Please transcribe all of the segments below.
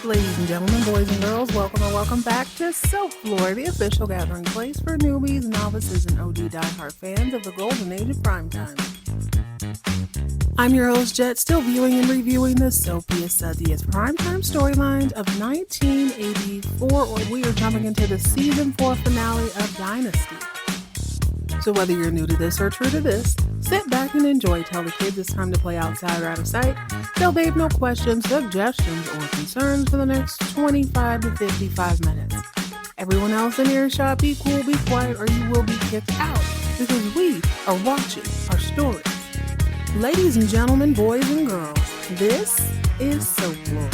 Ladies and gentlemen, boys and girls, welcome or welcome back to Self-Lore, the official gathering place for newbies, novices, and OG diehard fans of the golden age of primetime. I'm your host, Jet, still viewing and reviewing the soapiest, sudziest primetime storylines of 1984, or we are jumping into the season 4 finale of Dynasty. So whether you're new to this or true to this, sit back and enjoy. Tell the kids it's time to play outside or out of sight. Tell Dave no questions, suggestions, or concerns for the next 25 to 55 minutes. Everyone else in earshot, be cool, be quiet, or you will be kicked out because we are watching our stories. Ladies and gentlemen, boys and girls, this is Self-Lore.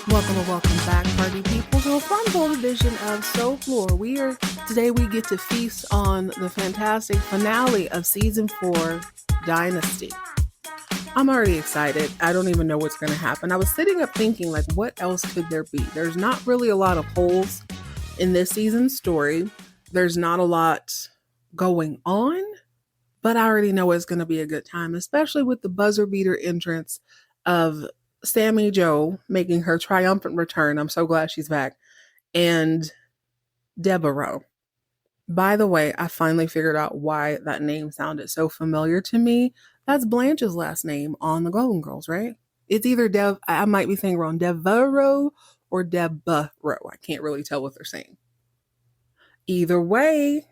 Welcome or welcome back, party people, to a fun-filled edition of Self-Lore. Today we get to feast on the fantastic finale of season 4, Dynasty. I'm already excited. I don't even know what's going to happen. I was sitting up thinking, like, what else could there be? There's not really a lot of holes in this season's story. There's not a lot going on, but I already know it's going to be a good time, especially with the buzzer beater entrance of Sammy Jo making her triumphant return. I'm so glad she's back. And Devereaux. By the way, I finally figured out why that name sounded so familiar to me. That's Blanche's last name on the Golden Girls, right? It's either I might be saying wrong, Devereaux or Devereaux. I can't really tell what they're saying. Either way,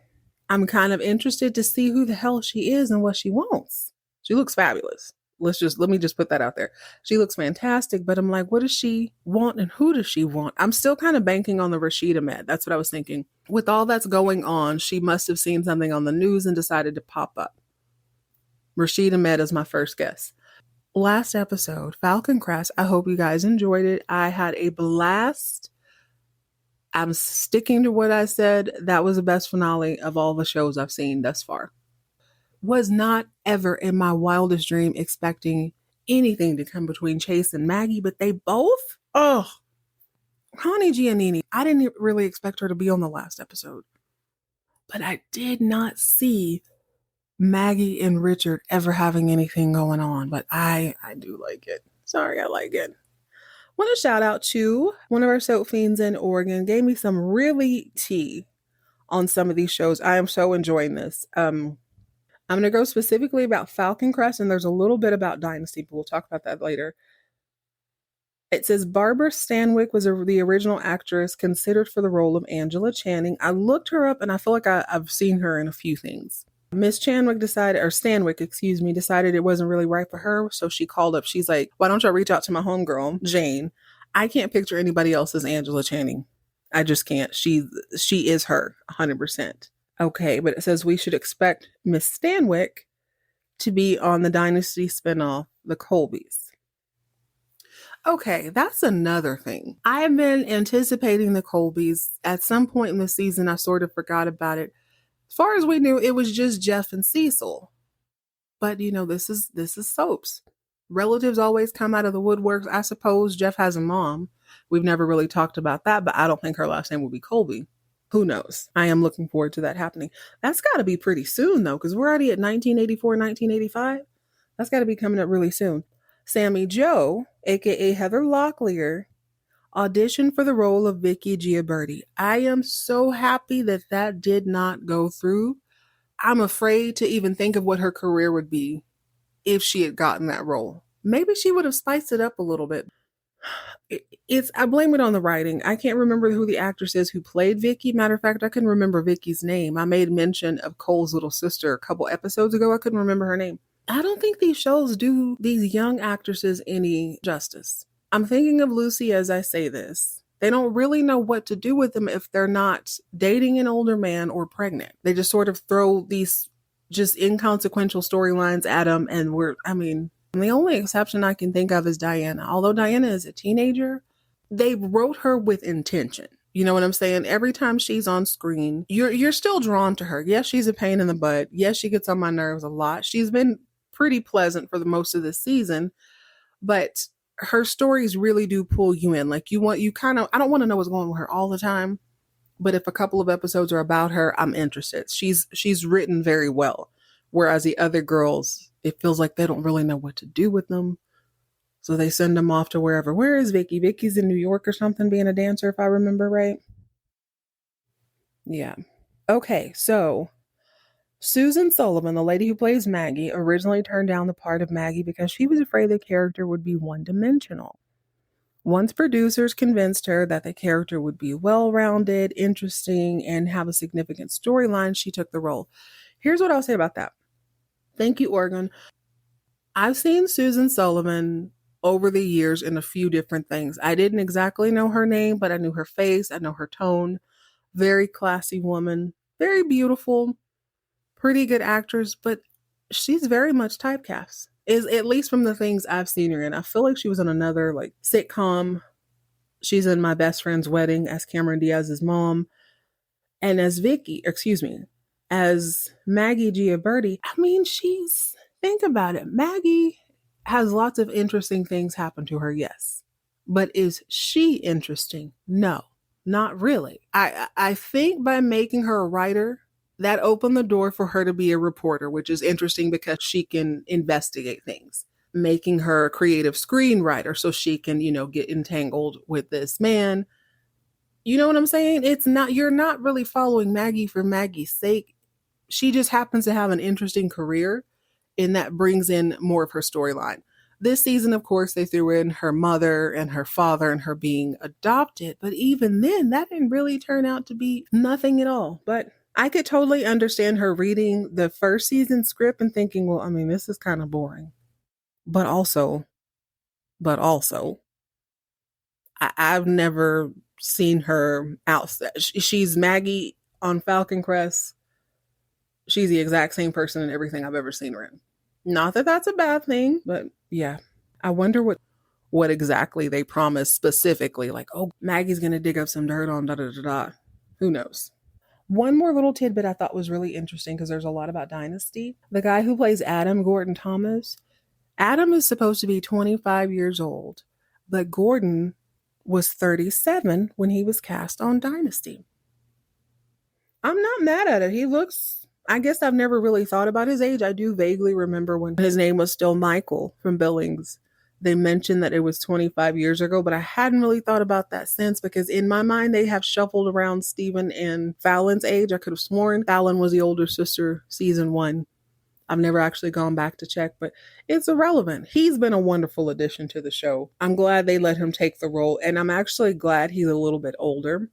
I'm kind of interested to see who the hell she is and what she wants. She looks fabulous. Let me just put that out there. She looks fantastic, but I'm like, what does she want and who does she want? I'm still kind of banking on the Rashid Ahmed. That's what I was thinking. With all that's going on, she must have seen something on the news and decided to pop up. Rashid Ahmed is my first guess. Last episode, Falcon Crest. I hope you guys enjoyed it. I had a blast. I'm sticking to what I said. That was the best finale of all the shows I've seen thus far. Was not ever in my wildest dream expecting anything to come between Chase and Maggie, but they both, Connie Giannini, I didn't really expect her to be on the last episode, but I did not see Maggie and Richard ever having anything going on, but I do like it. Sorry, I like it. Want to shout out to one of our soap fiends in Oregon, gave me some really tea on some of these shows. I am so enjoying this. I'm going to go specifically about Falcon Crest, and there's a little bit about Dynasty, but we'll talk about that later. It says Barbara Stanwyck was the original actress considered for the role of Angela Channing. I looked her up, and I feel like I've seen her in a few things. Miss Stanwyck decided it wasn't really right for her, so she called up. She's like, why don't y'all reach out to my homegirl, Jane? I can't picture anybody else as Angela Channing. I just can't. She is her, 100%. Okay, but it says we should expect Miss Stanwyck to be on the Dynasty spinoff, The Colbys. Okay, that's another thing. I have been anticipating The Colbys. At some point in the season, I sort of forgot about it. As far as we knew, it was just Jeff and Cecil. But, this is soaps. Relatives always come out of the woodworks. I suppose Jeff has a mom. We've never really talked about that, but I don't think her last name will be Colby. Who knows? I am looking forward to that happening. That's got to be pretty soon, though, because we're already at 1984, 1985. That's got to be coming up really soon. Sammy Jo, a.k.a. Heather Locklear, auditioned for the role of Vicky Gioberti. I am so happy that did not go through. I'm afraid to even think of what her career would be if she had gotten that role. Maybe she would have spiced it up a little bit. I blame it on the writing. I can't remember who the actress is who played Vicky. Matter of fact, I couldn't remember Vicky's name. I made mention of Cole's little sister a couple episodes ago. I couldn't remember her name. I don't think these shows do these young actresses any justice. I'm thinking of Lucy as I say this. They don't really know what to do with them if they're not dating an older man or pregnant. They just sort of throw these just inconsequential storylines at them, and the only exception I can think of is Diana. Although Diana is a teenager, they wrote her with intention. You know what I'm saying? Every time she's on screen, you're still drawn to her. Yes, she's a pain in the butt. Yes, she gets on my nerves a lot. She's been pretty pleasant for the most of this season, but her stories really do pull you in. Like I don't want to know what's going on with her all the time, But if a couple of episodes are about her, I'm interested. She's written very well. Whereas the other girls, it feels like they don't really know what to do with them. So they send them off to wherever. Where is Vicky? Vicky's in New York or something being a dancer, if I remember right. Yeah. Okay, so Susan Sullivan, the lady who plays Maggie, originally turned down the part of Maggie because she was afraid the character would be one dimensional. Once producers convinced her that the character would be well rounded, interesting, and have a significant storyline, she took the role. Here's what I'll say about that. Thank you, Oregon. I've seen Susan Sullivan over the years in a few different things. I didn't exactly know her name, but I knew her face, I know her tone. Very classy woman, very beautiful, pretty good actress, but she's very much typecast. Is at least from the things I've seen her in. I feel like she was in another like sitcom. She's in My Best Friend's Wedding as Cameron Diaz's mom. And as Vicky, excuse me, as Maggie Gioberti. I mean, think about it. Maggie has lots of interesting things happen to her, yes. But is she interesting? No, not really. I think by making her a writer, that opened the door for her to be a reporter, which is interesting because she can investigate things. Making her a creative screenwriter so she can, get entangled with this man. You know what I'm saying? You're not really following Maggie for Maggie's sake. She just happens to have an interesting career, and that brings in more of her storyline. This season, of course, they threw in her mother and her father and her being adopted. But even then, that didn't really turn out to be nothing at all. But I could totally understand her reading the first season script and thinking, well, I mean, this is kind of boring. But also, I've never seen her outside. She's Maggie on Falcon Crest. She's the exact same person in everything I've ever seen her in. Not that that's a bad thing, but yeah. I wonder what exactly they promised specifically. Like, oh, Maggie's going to dig up some dirt on da-da-da-da. Who knows? One more little tidbit I thought was really interesting because there's a lot about Dynasty. The guy who plays Adam, Gordon Thomas, Adam is supposed to be 25 years old, but Gordon was 37 when he was cast on Dynasty. I'm not mad at it. I guess I've never really thought about his age. I do vaguely remember when his name was still Michael from Billings. They mentioned that it was 25 years ago, but I hadn't really thought about that since because in my mind, they have shuffled around Stephen and Fallon's age. I could have sworn Fallon was the older sister, season 1. I've never actually gone back to check, but it's irrelevant. He's been a wonderful addition to the show. I'm glad they let him take the role, and I'm actually glad he's a little bit older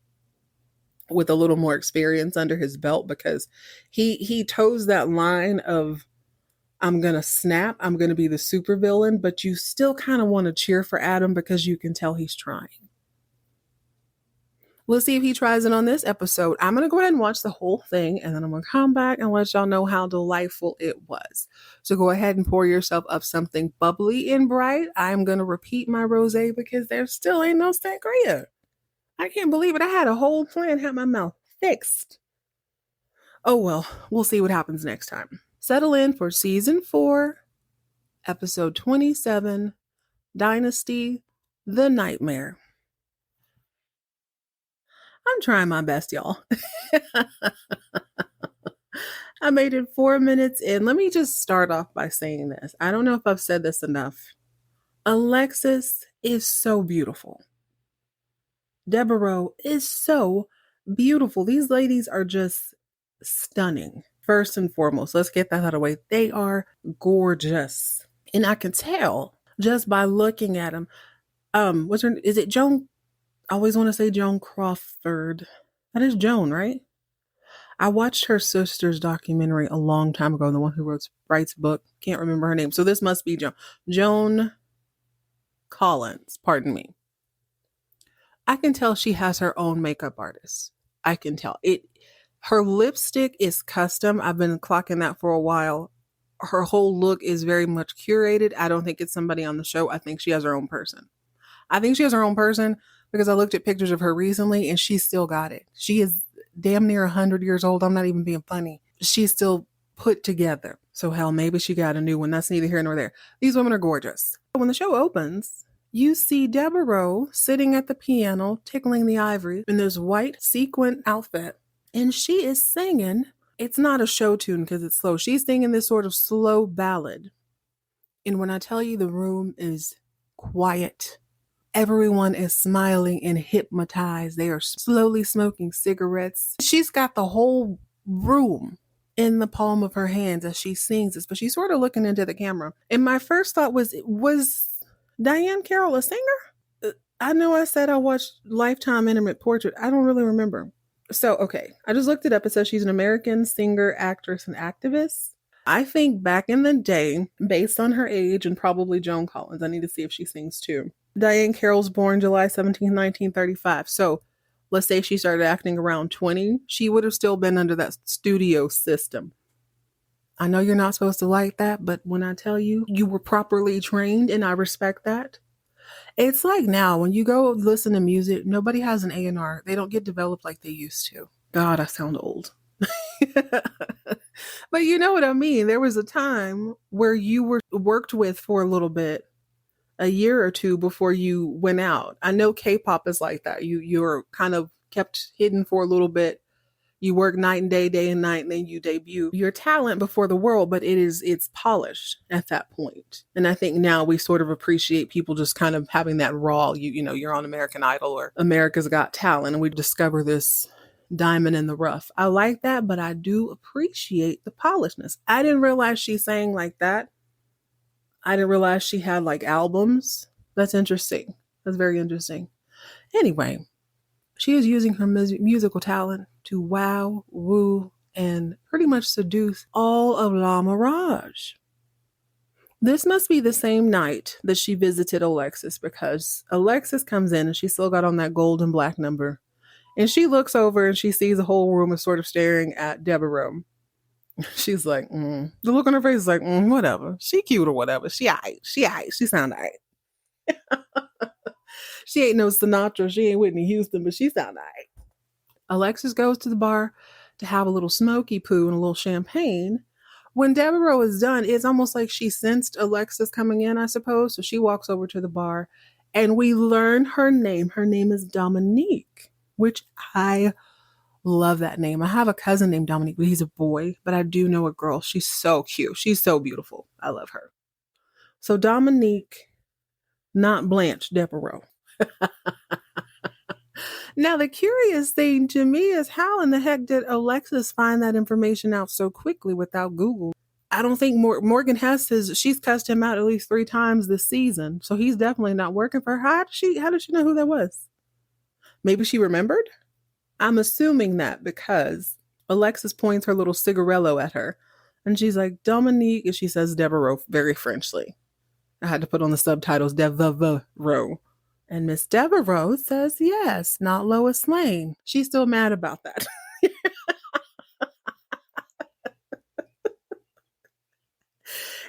with a little more experience under his belt because he toes that line of I'm going to snap, I'm going to be the supervillain, but you still kind of want to cheer for Adam because you can tell he's trying. Let's see if he tries it on this episode. I'm going to go ahead and watch the whole thing, and then I'm going to come back and let y'all know how delightful it was. So go ahead and pour yourself up something bubbly and bright. I'm going to repeat my rosé because there still ain't no sangria. I can't believe it. I had a whole plan, had my mouth fixed. Oh well, we'll see what happens next time. Settle in for season 4, episode 27, Dynasty, The Nightmare. I'm trying my best, y'all. I made it 4 minutes in. Let me just start off by saying this. I don't know if I've said this enough. Alexis is so beautiful. Deborah is so beautiful. These ladies are just stunning. First and foremost, let's get that out of the way. They are gorgeous. And I can tell just by looking at them. Is it Joan? I always want to say Joan Crawford. That is Joan, right? I watched her sister's documentary a long time ago, the one who writes book. Can't remember her name. So this must be Joan. Joan Collins, pardon me. I can tell she has her own makeup artist. I can tell. Her lipstick is custom. I've been clocking that for a while. Her whole look is very much curated. I don't think it's somebody on the show. I think she has her own person. Because I looked at pictures of her recently and she still got it. She is damn near 100 years old. I'm not even being funny. She's still put together. So hell, maybe she got a new one. That's neither here nor there. These women are gorgeous. When the show opens, you see Devereaux sitting at the piano, tickling the ivory in this white sequin outfit. And she is singing. It's not a show tune because it's slow. She's singing this sort of slow ballad. And when I tell you the room is quiet, everyone is smiling and hypnotized. They are slowly smoking cigarettes. She's got the whole room in the palm of her hands as she sings this, but she's sort of looking into the camera. And my first thought was Diane Carroll a singer? I know I said I watched Lifetime Intimate Portrait. I don't really remember. So, okay, I just looked it up. It says she's an American singer, actress, and activist. I think back in the day, based on her age and probably Joan Collins, I need to see if she sings too. Diane Carroll's born July 17, 1935. So let's say she started acting around 20. She would have still been under that studio system. I know you're not supposed to like that, but when I tell you, you were properly trained, and I respect that. It's like now, when you go listen to music, nobody has an A&R. They don't get developed like they used to. God, I sound old. But you know what I mean. There was a time where you were worked with for a little bit, a year or two before you went out. I know K-pop is like that. You're kind of kept hidden for a little bit. You work night and day and night, and then you debut your talent before the world, but it's polished at that point. And I think now we sort of appreciate people just kind of having that raw, you know, you're on American Idol or America's Got Talent, and we discover this diamond in the rough. I like that, but I do appreciate the polishedness. I didn't realize she sang like that. I didn't realize she had like albums. That's interesting. That's very interesting. Anyway, she is using her musical talent to wow, woo, and pretty much seduce all of La Mirage. This must be the same night that she visited Alexis, because Alexis comes in and she still got on that gold and black number. And she looks over and she sees the whole room is sort of staring at Devereaux. She's like, The look on her face is like, whatever. She cute or whatever. She aight. She sound aight. She ain't no Sinatra. She ain't Whitney Houston, but she sound aight. Alexis goes to the bar to have a little smoky poo and a little champagne. When Devereaux is done, it's almost like she sensed Alexis coming in, I suppose. So she walks over to the bar and we learn her name. Her name is Dominique, which I love that name. I have a cousin named Dominique, but he's a boy, but I do know a girl. She's so cute. She's so beautiful. I love her. So Dominique, not Blanche, Devereaux. Now, the curious thing to me is how in the heck did Alexis find that information out so quickly without Google? I don't think Morgan has she's cussed him out at least 3 times this season. So he's definitely not working for her. How did she know who that was? Maybe she remembered? I'm assuming that because Alexis points her little cigarello at her and she's like, Dominique, and she says Devereaux very Frenchly. I had to put on the subtitles, Devereaux. And Miss Devereaux says, yes, not Lois Lane. She's still mad about that.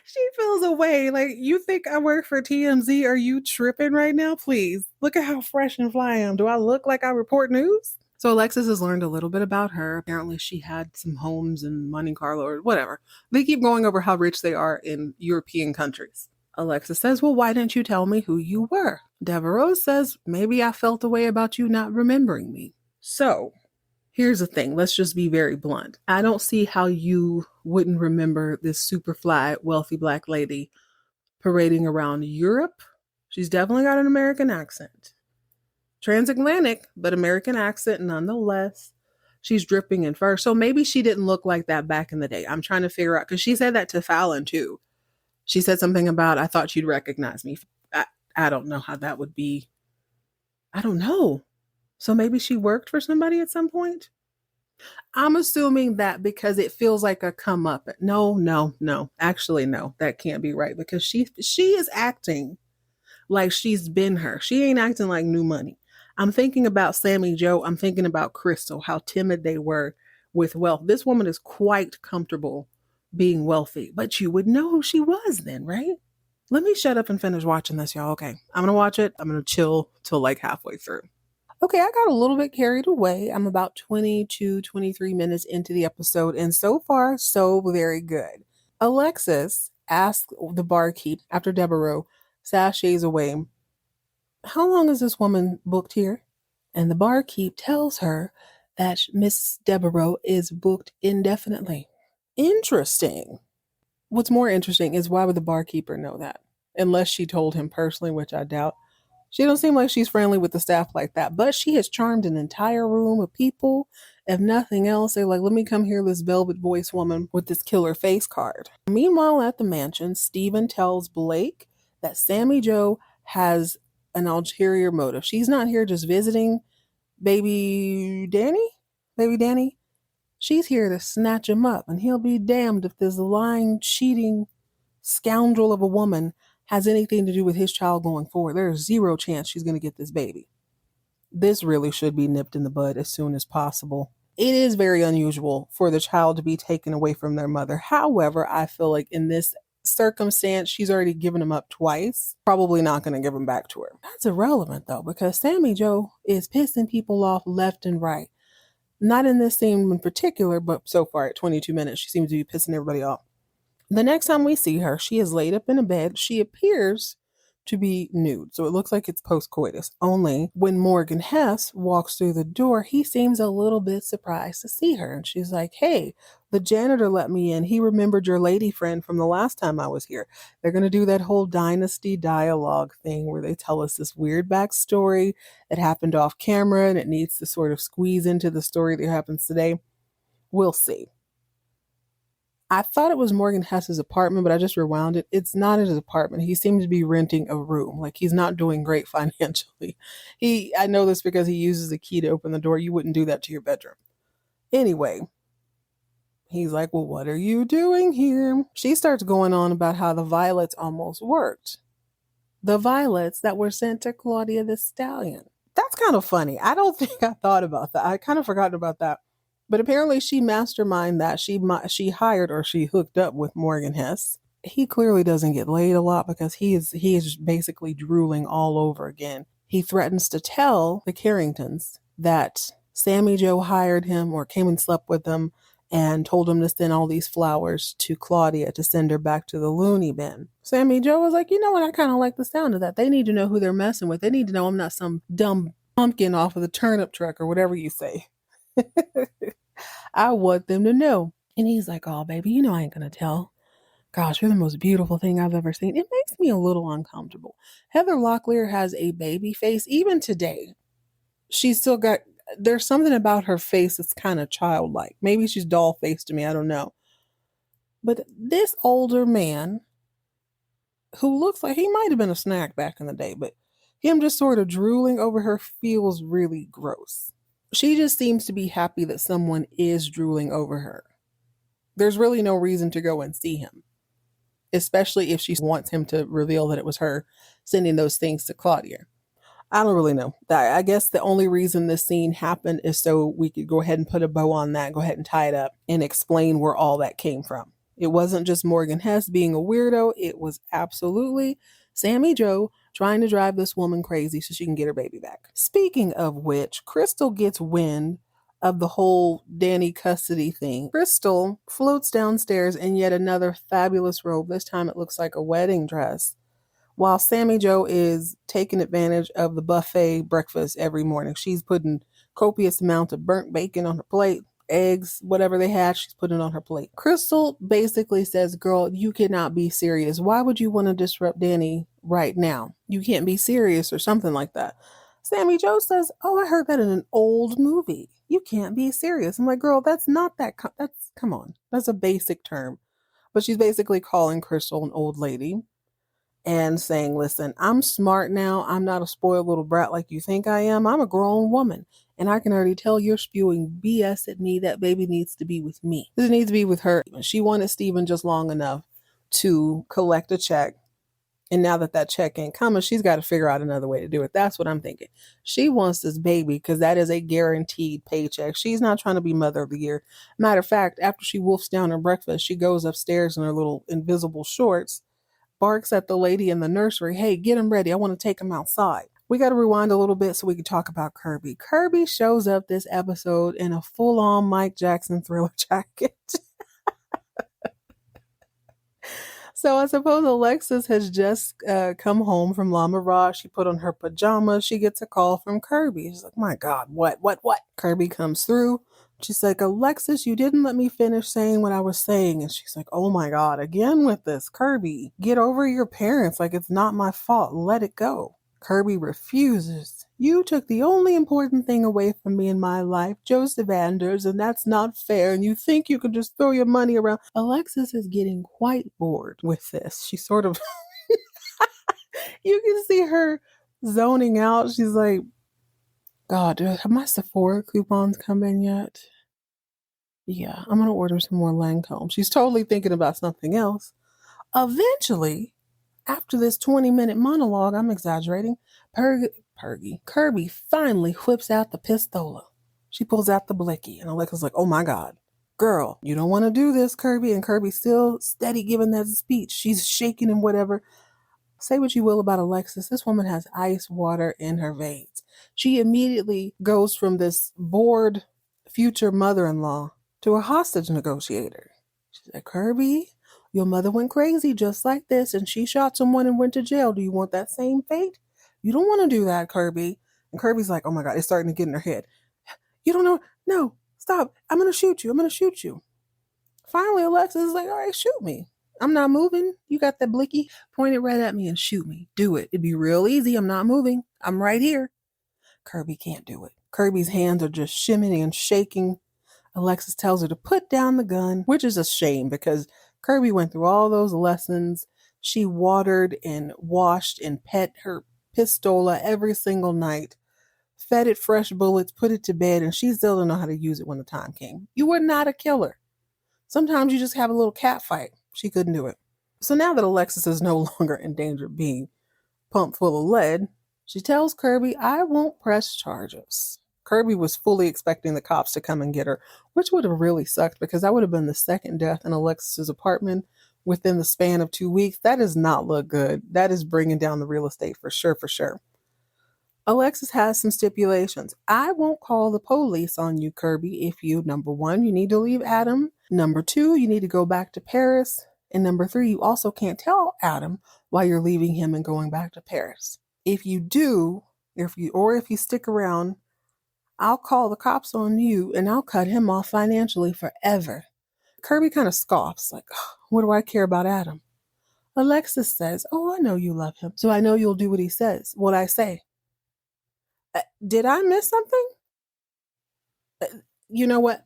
She feels away. Like, you think I work for TMZ? Are you tripping right now? Please, look at how fresh and fly I am. Do I look like I report news? So Alexis has learned a little bit about her. Apparently she had some homes in Monte Carlo or whatever. They keep going over how rich they are in European countries. Alexis says, well, why didn't you tell me who you were? Devereaux says, maybe I felt a way about you not remembering me. So here's the thing. Let's just be very blunt. I don't see how you wouldn't remember this super fly, wealthy black lady parading around Europe. She's definitely got an American accent. Transatlantic, but American accent nonetheless. She's dripping in fur. So maybe she didn't look like that back in the day. I'm trying to figure out, because she said that to Fallon too. She said something about, I thought you'd recognize me. I don't know how that would be. I don't know. So maybe she worked for somebody at some point? I'm assuming that because it feels like a come up. No. Actually, no, that can't be right, because she is acting like she's been her. She ain't acting like new money. I'm thinking about Sammy Jo. I'm thinking about Crystal, how timid they were with wealth. This woman is quite comfortable being wealthy, but you would know who she was then, right? Let me shut up and finish watching this, y'all. Okay, I'm going to watch it. I'm going to chill till like halfway through. Okay, I got a little bit carried away. I'm about 22, 23 minutes into the episode, and so far, so very good. Alexis asks the barkeep after Devereaux sashays away how long is this woman booked here? And the barkeep tells her that Miss Devereaux is booked indefinitely. Interesting. What's more interesting is why would the barkeeper know that? Unless she told him personally, which I doubt. She don't seem like she's friendly with the staff like that, but she has charmed an entire room of people. If nothing else, they're like, let me come hear this velvet voice woman with this killer face card. Meanwhile, at the mansion, Steven tells Blake that Sammy Jo has an ulterior motive. She's not here just visiting baby Danny. Baby Danny. She's here to snatch him up, and he'll be damned if this lying, cheating scoundrel of a woman has anything to do with his child going forward. There's zero chance she's going to get this baby. This really should be nipped in the bud as soon as possible. It is very unusual for the child to be taken away from their mother. However, I feel like in this circumstance, she's already given him up twice. Probably not going to give him back to her. That's irrelevant though, because Sammy Jo is pissing people off left and right. Not in this scene in particular, but so far at 22 minutes, she seems to be pissing everybody off. The next time we see her, she is laid up in a bed. She appears to be nude, so it looks like it's post-coitus. Only when Morgan Hess walks through the door, he seems a little bit surprised to see her. And she's like, hey, the janitor let me in. He remembered your lady friend from the last time I was here. They're going to do that whole Dynasty dialogue thing where they tell us this weird backstory that happened off camera and it needs to sort of squeeze into the story that happens today. We'll see. I thought it was Morgan Hess's apartment, but I just rewound it. It's not his apartment. He seems to be renting a room. Like he's not doing great financially. I know this because he uses a key to open the door. You wouldn't do that to your bedroom. Anyway, he's like, well, what are you doing here? She starts going on about how the violets almost worked. The violets that were sent to Claudia the Stallion. That's kind of funny. I don't think I thought about that. I kind of forgot about that. But apparently she masterminded that. She hired or she hooked up with Morgan Hess. He clearly doesn't get laid a lot because he is basically drooling all over again. He threatens to tell the Carringtons that Sammy Jo hired him or came and slept with him and told him to send all these flowers to Claudia to send her back to the loony bin. Sammy Jo was like, you know what? I kind of like the sound of that. They need to know who they're messing with. They need to know I'm not some dumb pumpkin off of the turnip truck or whatever you say. I want them to know. And he's like, oh, baby, you know I ain't going to tell. Gosh, you're the most beautiful thing I've ever seen. It makes me a little uncomfortable. Heather Locklear has a baby face. Even today, she's still got, there's something about her face that's kind of childlike. Maybe she's doll-faced to me. I don't know. But this older man, who looks like he might have been a snack back in the day, but him just sort of drooling over her feels really gross. She just seems to be happy that someone is drooling over her. There's really no reason to go and see him, especially if she wants him to reveal that it was her sending those things to Claudia. I don't really know. I guess the only reason this scene happened is so we could go ahead and put a bow on that, go ahead and tie it up and explain where all that came from. It wasn't just Morgan Hess being a weirdo. It was absolutely Sammy Jo trying to drive this woman crazy so she can get her baby back. Speaking of which, Crystal gets wind of the whole Danny custody thing. Crystal floats downstairs in yet another fabulous robe. This time it looks like a wedding dress. While Sammy Jo is taking advantage of the buffet breakfast every morning. She's putting copious amount of burnt bacon on her plate. Eggs, whatever they had, she's putting on her plate. Crystal basically says, girl, you cannot be serious. Why would you want to disrupt Danny right now? You can't be serious or something like that. Sammy Jo says, oh, I heard that in an old movie. You can't be serious. I'm like, girl, that's not that. Come on. That's a basic term. But she's basically calling Crystal an old lady and saying, listen, I'm smart now. I'm not a spoiled little brat like you think I am. I'm a grown woman. And I can already tell you're spewing BS at me. That baby needs to be with me. This needs to be with her. She wanted Steven just long enough to collect a check. And now that check ain't coming, she's got to figure out another way to do it. That's what I'm thinking. She wants this baby because that is a guaranteed paycheck. She's not trying to be mother of the year. Matter of fact, after she wolfs down her breakfast, she goes upstairs in her little invisible shorts, barks at the lady in the nursery, hey, get him ready. I want to take him outside. We got to rewind a little bit so we can talk about Kirby. Kirby shows up this episode in a full-on Mike Jackson Thriller jacket. So I suppose Alexis has just come home from La Mirage. She put on her pajamas. She gets a call from Kirby. She's like, my God, what? Kirby comes through. She's like, Alexis, you didn't let me finish saying what I was saying. And she's like, oh my God, again with this. Kirby, get over your parents. Like, it's not my fault. Let it go. Kirby refuses. You took the only important thing away from me in my life, Joseph Anders, and that's not fair. And you think you can just throw your money around. Alexis is getting quite bored with this. She sort of, you can see her zoning out. She's like, God, have my Sephora coupons come in yet? Yeah, I'm going to order some more Lancome. She's totally thinking about something else. Eventually, after this 20-minute monologue, I'm exaggerating, Kirby finally whips out the pistola. She pulls out the blicky, and Alexa's like, oh my God. Girl, you don't want to do this, Kirby. And Kirby's still steady giving that speech. She's shaking and whatever. Say what you will about Alexis. This woman has ice water in her veins. She immediately goes from this bored future mother-in-law to a hostage negotiator. She's like, Kirby, your mother went crazy just like this, and she shot someone and went to jail. Do you want that same fate? You don't want to do that, Kirby. And Kirby's like, oh my God, it's starting to get in her head. You don't know. No, stop. I'm going to shoot you. I'm going to shoot you. Finally, Alexis is like, all right, shoot me. I'm not moving. You got that blicky? Point it right at me and shoot me. Do it. It'd be real easy. I'm not moving. I'm right here. Kirby can't do it. Kirby's hands are just shimmying and shaking. Alexis tells her to put down the gun, which is a shame because Kirby went through all those lessons. She watered and washed and pet her pistola every single night, fed it fresh bullets, put it to bed, and she still didn't know how to use it when the time came. You were not a killer. Sometimes you just have a little cat fight. She couldn't do it. So now that Alexis is no longer in danger of being pumped full of lead, she tells Kirby, I won't press charges. Kirby was fully expecting the cops to come and get her, which would have really sucked because that would have been the second death in Alexis's apartment within the span of 2 weeks. That does not look good. That is bringing down the real estate for sure, for sure. Alexis has some stipulations. I won't call the police on you, Kirby, if you, number one, you need to leave Adam. Number two, you need to go back to Paris. And number three, you also can't tell Adam why you're leaving him and going back to Paris. If you do, if you stick around, I'll call the cops on you and I'll cut him off financially forever. Kirby kind of scoffs, like, what do I care about Adam? Alexis says, oh, I know you love him, so I know you'll do what he says, what I say. Did I miss something? You know what?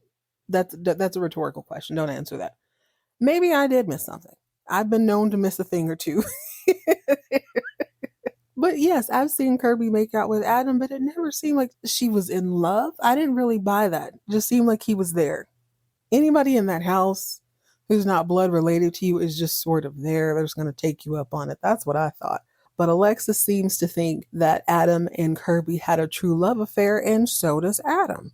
That's a rhetorical question. Don't answer that. Maybe I did miss something. I've been known to miss a thing or two. But yes, I've seen Kirby make out with Adam, but it never seemed like she was in love. I didn't really buy that. It just seemed like he was there. Anybody in that house who's not blood related to you is just sort of there. They're just going to take you up on it. That's what I thought. But Alexis seems to think that Adam and Kirby had a true love affair, and so does Adam.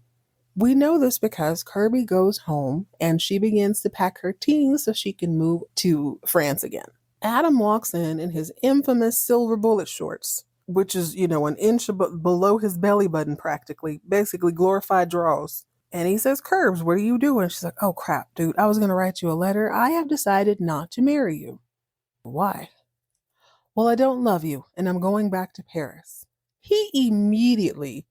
We know this because Kirby goes home and she begins to pack her teens so she can move to France again. Adam walks in his infamous silver bullet shorts, which is, an inch below his belly button practically, basically glorified draws. And he says, Curbs, what are you doing? She's like, oh crap, dude, I was going to write you a letter. I have decided not to marry you. Why? Well, I don't love you, and I'm going back to Paris. He immediately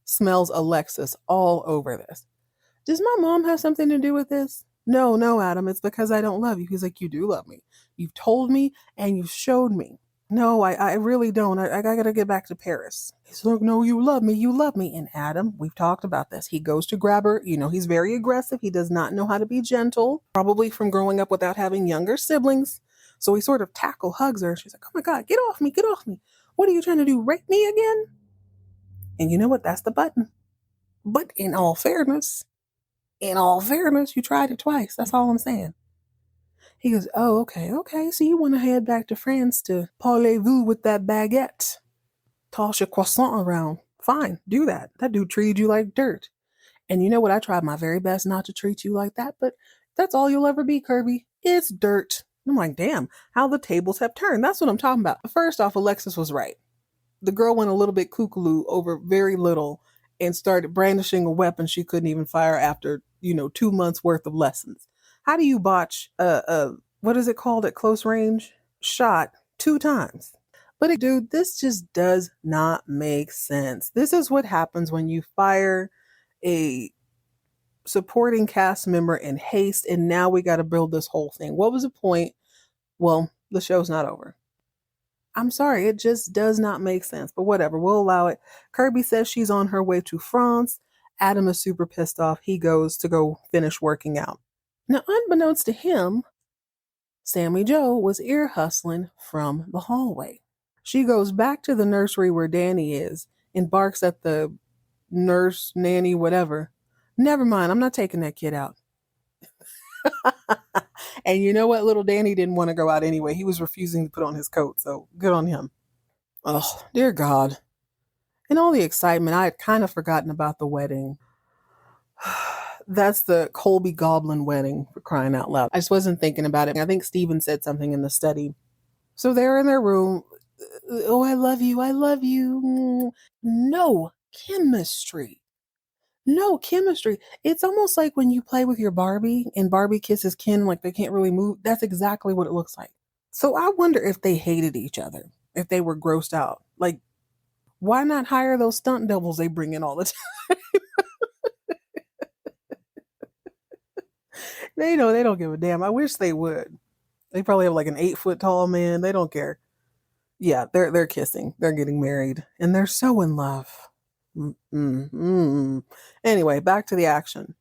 smells Alexis all over this. Does my mom have something to do with this? No, Adam, it's because I don't love you. He's like, you do love me. You've told me and you've showed me. No, I really don't. I got to get back to Paris. He's like, no, you love me. And Adam, we've talked about this. He goes to grab her. He's very aggressive. He does not know how to be gentle, probably from growing up without having younger siblings. So he sort of tackle hugs her. She's like, oh my God, get off me. What are you trying to do? Rape me again? And you know what? That's the button. But in all fairness, you tried it twice. That's all I'm saying. He goes, oh, okay. So you want to head back to France to parlez-vous with that baguette. Toss your croissant around. Fine, do that. That dude treated you like dirt. And you know what? I tried my very best not to treat you like that, but that's all you'll ever be, Kirby. It's dirt. I'm like, damn, how the tables have turned. That's what I'm talking about. First off, Alexis was right. The girl went a little bit kookaloo over very little and started brandishing a weapon she couldn't even fire after, 2 months worth of lessons. How do you botch a what is it called at close range? Shot 2 times. But dude, this just does not make sense. This is what happens when you fire a supporting cast member in haste, and now we got to build this whole thing. What was the point? Well, the show's not over. I'm sorry, it just does not make sense, but whatever, we'll allow it. Kirby says she's on her way to France. Adam is super pissed off. He goes to go finish working out. Now, unbeknownst to him, Sammy Jo was ear hustling from the hallway. She goes back to the nursery where Danny is and barks at the nurse, nanny, whatever. Never mind, I'm not taking that kid out. And you know what? Little Danny didn't want to go out anyway. He was refusing to put on his coat, so good on him. Oh, dear God. In all the excitement, I had kind of forgotten about the wedding. That's the Colby Goblin wedding, for crying out loud. I just wasn't thinking about it. I think Steven said something in the study. So they're in their room. Oh, I love you. I love you. No chemistry. No chemistry. It's almost like when you play with your Barbie and Barbie kisses Ken like they can't really move. That's exactly what it looks like. So I wonder if they hated each other, if they were grossed out. Like, why not hire those stunt doubles they bring in all the time? They know they don't give a damn. I wish they would. They probably have like an 8-foot tall man. They don't care. Yeah, they're kissing. They're getting married. And they're so in love. Anyway, back to the action.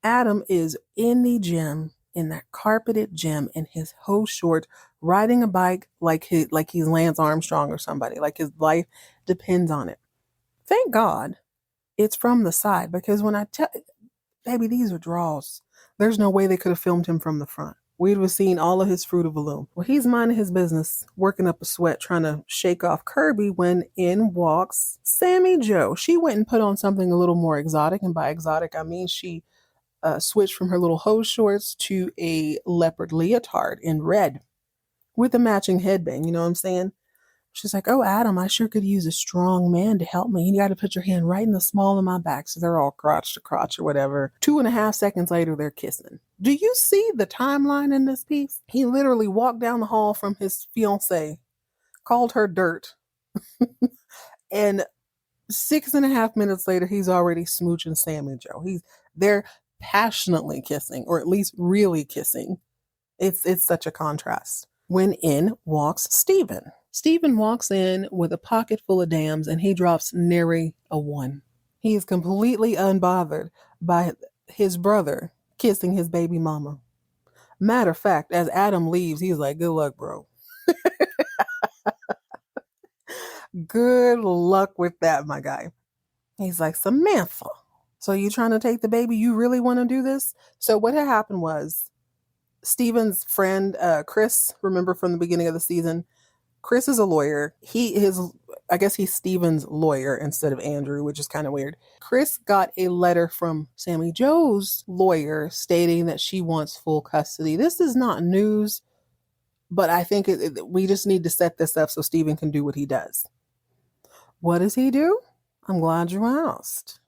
Adam is in the gym, in that carpeted gym, in his hose short, riding a bike like he's Lance Armstrong or somebody, like his life depends on it. Thank God it's from the side, because when I tell, baby, these are draws. There's no way they could have filmed him from the front. We'd have seen all of his fruit of the loom. Well, he's minding his business, working up a sweat, trying to shake off Kirby, when in walks Sammy Jo. She went and put on something a little more exotic, and by exotic, I mean she switched from her little hose shorts to a leopard leotard in red with a matching headband. You know what I'm saying? She's like, oh, Adam, I sure could use a strong man to help me. You got to put your hand right in the small of my back. So they're all crotch to crotch or whatever. 2.5 seconds later, they're kissing. Do you see the timeline in this piece? He literally walked down the hall from his fiancée, called her dirt, and 6.5 minutes later, he's already smooching Sammy Jo. They're passionately kissing, or at least really kissing. It's such a contrast. When in walks Steven. Steven walks in with a pocket full of dams, and he drops nary a one. He is completely unbothered by his brother kissing his baby mama. Matter of fact, as Adam leaves, he's like, good luck, bro. Good luck with that, my guy. He's like, Samantha, so you trying to take the baby? You really want to do this? So what had happened was, Steven's friend, Chris, remember from the beginning of the season, Chris is a lawyer. I guess he's Steven's lawyer instead of Andrew, which is kind of weird. Chris got a letter from Sammy Jo's lawyer stating that she wants full custody. This is not news, but I think we just need to set this up so Steven can do what he does. What does he do? I'm glad you asked.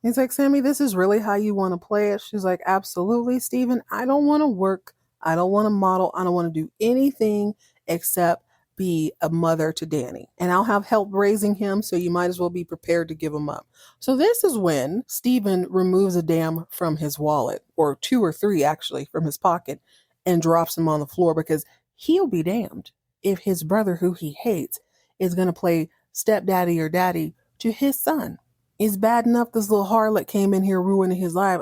He's like, Sammy, this is really how you want to play it? She's like, absolutely, Steven. I don't want to work. I don't want to model. I don't want to do anything except be a mother to Danny. And I'll have help raising him, so you might as well be prepared to give him up. So this is when Steven removes a dam from his wallet, or 2 or 3 actually, from his pocket, and drops them on the floor, because he'll be damned if his brother, who he hates, is going to play stepdaddy or daddy to his son. It's bad enough this little harlot came in here ruining his life.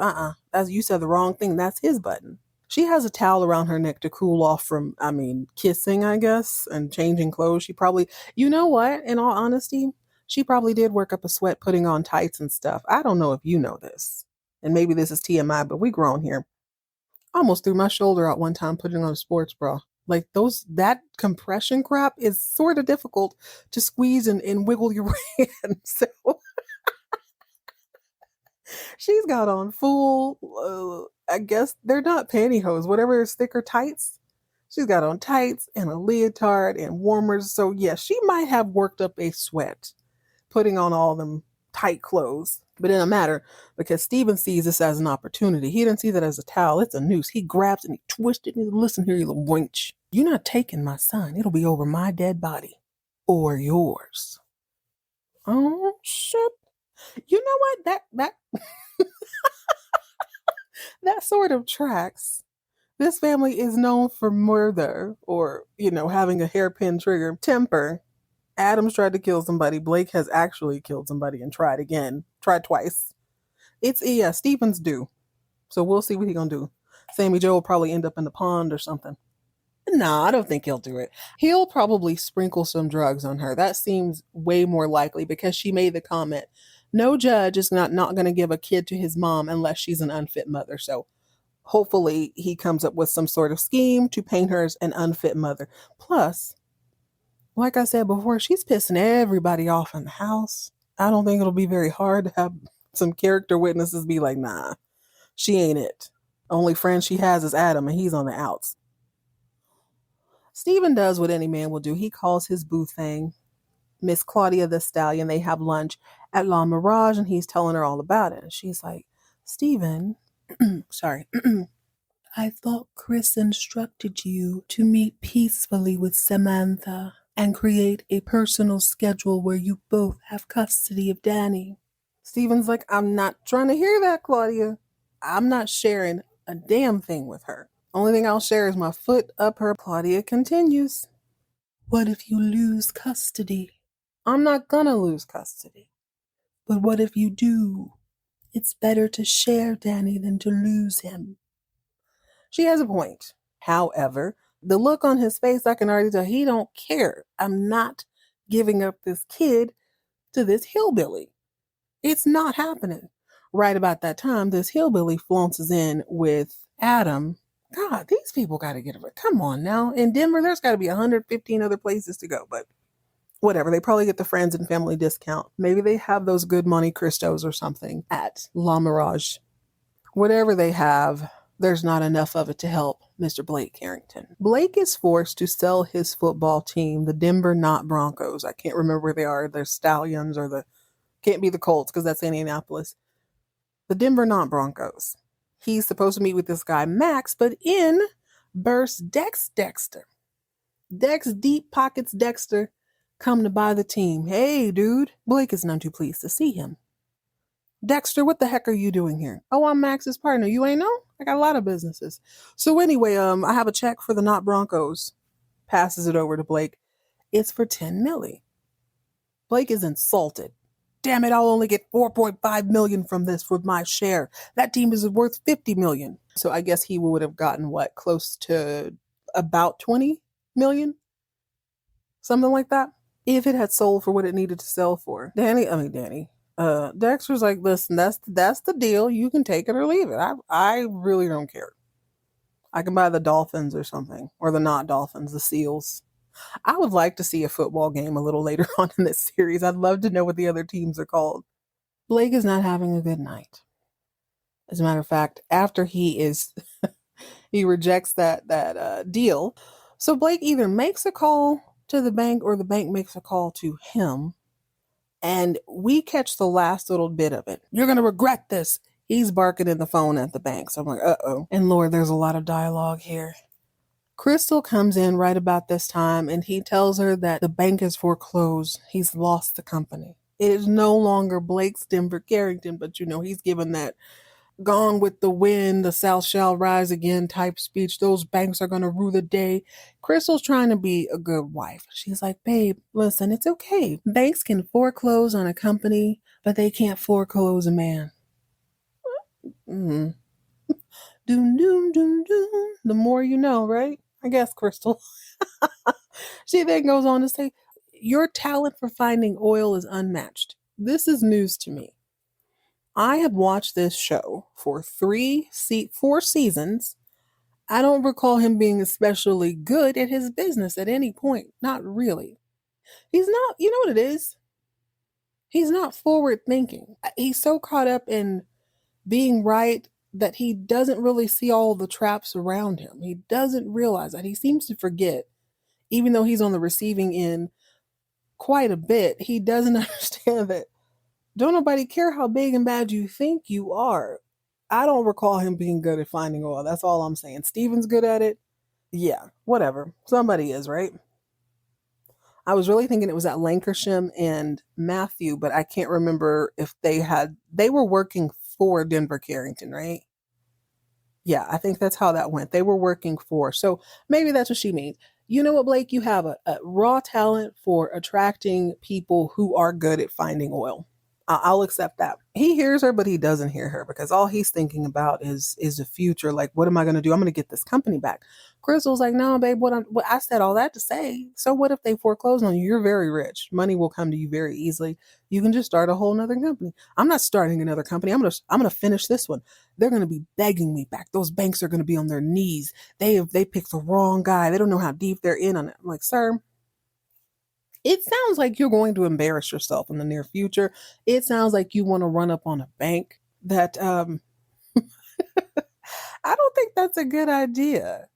As you said the wrong thing. That's his button. She has a towel around her neck to cool off from, kissing, I guess, and changing clothes. She probably, you know what, in all honesty, she probably did work up a sweat putting on tights and stuff. I don't know if you know this, and maybe this is TMI, but we grown here. I almost threw my shoulder out one time putting on a sports bra. Like that compression crap is sort of difficult to squeeze and wiggle your hand. So she's got on full, I guess they're not pantyhose, whatever is thicker tights. She's got on tights and a leotard and warmers. So yeah, she might have worked up a sweat putting on all them tight clothes. But it doesn't matter because Steven sees this as an opportunity. He didn't see that as a towel. It's a noose. He grabs and he twists it and he listen here, you little wench. You're not taking my son. It'll be over my dead body or yours. Oh, shit. You know what? That sort of tracks. This family is known for murder or, having a hairpin trigger temper. Adam's tried to kill somebody. Blake has actually killed somebody and tried again. Tried twice. Steven's due. So we'll see what he's gonna do. Sammy Jo will probably end up in the pond or something. Nah, I don't think he'll do it. He'll probably sprinkle some drugs on her. That seems way more likely because she made the comment, no judge is not going to give a kid to his mom unless she's an unfit mother. So hopefully he comes up with some sort of scheme to paint her as an unfit mother. Plus, like I said before, she's pissing everybody off in the house. I don't think it'll be very hard to have some character witnesses be like, nah, she ain't it. Only friend she has is Adam and he's on the outs. Steven does what any man will do. He calls his boo thing, Miss Claudia the Stallion. They have lunch at La Mirage and he's telling her all about it. And she's like, Steven, sorry, I thought Chris instructed you to meet peacefully with Samantha and create a personal schedule where you both have custody of Danny. Steven's like, I'm not trying to hear that, Claudia. I'm not sharing a damn thing with her. Only thing I'll share is my foot up her. Claudia continues. What if you lose custody? I'm not gonna lose custody. But what if you do? It's better to share Danny than to lose him. She has a point. However, the look on his face, I can already tell he don't care. I'm not giving up this kid to this hillbilly. It's not happening. Right about that time, this hillbilly flounces in with Adam. God, these people got to get it. Come on now. In Denver, there's got to be 115 other places to go, but whatever. They probably get the friends and family discount. Maybe they have those good Monte Cristos or something at La Mirage. Whatever they have, there's not enough of it to help Mr. Blake Carrington. Blake is forced to sell his football team, the Denver Not Broncos. I can't remember where they are. They're Stallions or can't be the Colts because that's Indianapolis. The Denver Not Broncos. He's supposed to meet with this guy, Max, but in bursts Dexter. Dex Deep Pockets Dexter come to buy the team. Hey, dude. Blake is none too pleased to see him. Dexter, what the heck are you doing here? Oh, I'm Max's partner. You ain't know? I got a lot of businesses. So anyway, I have a check for the Not Broncos. Passes it over to Blake. It's for $10 million. Blake is insulted. Damn it, I'll only get $4.5 million from this with my share. That team is worth $50 million. So I guess he would have gotten close to about $20 million? Something like that. If it had sold for what it needed to sell for. Danny. Dexter's like, listen, that's the deal. You can take it or leave it. I really don't care. I can buy the Dolphins or something. Or the not Dolphins, the Seals. I would like to see a football game a little later on in this series. I'd love to know what the other teams are called. Blake is not having a good night. As a matter of fact, after he rejects that deal. So Blake either makes a call to the bank or the bank makes a call to him. And we catch the last little bit of it. You're going to regret this. He's barking in the phone at the bank. So I'm like, uh-oh. And Lord, there's a lot of dialogue here. Crystal comes in right about this time and he tells her that the bank is foreclosed. He's lost the company. It is no longer Blake's Denver Carrington, but he's given that Gone with the Wind, the South shall rise again type speech. Those banks are going to rue the day. Crystal's trying to be a good wife. She's like, babe, listen, it's okay. Banks can foreclose on a company, but they can't foreclose a man. Mm-hmm. Doom, doom, doom, doom. The more you know, right? I guess, Crystal. She then goes on to say, your talent for finding oil is unmatched. This is news to me. I have watched this show for 4 seasons. I don't recall him being especially good at his business at any point. Not really. He's not, you know what it is? He's not forward thinking. He's so caught up in being right that he doesn't really see all the traps around him. He doesn't realize that. He seems to forget, even though he's on the receiving end quite a bit, he doesn't understand that Don't nobody care how big and bad you think you are. I don't recall him being good at finding oil. That's all I'm saying. Steven's good at it. Yeah, whatever. Somebody is, right? I was really thinking it was at Lancashire and Matthew, but I can't remember if they were working for Denver Carrington, right? Yeah, I think that's how that went. They were working for. So maybe that's what she means. You know what, Blake? You have a raw talent for attracting people who are good at finding oil. I'll accept that. He hears her, but he doesn't hear her because all he's thinking about is the future. Like, what am I going to do? I'm going to get this company back. Crystal's like, no, babe. What I said all that to say. So what if they foreclose on you? You're very rich. Money will come to you very easily. You can just start a whole nother company. I'm not starting another company. I'm gonna finish this one. They're gonna be begging me back. Those banks are gonna be on their knees. They picked the wrong guy. They don't know how deep they're in on it. I'm like, sir, it sounds like you're going to embarrass yourself in the near future. It sounds like you want to run up on a bank that I don't think that's a good idea.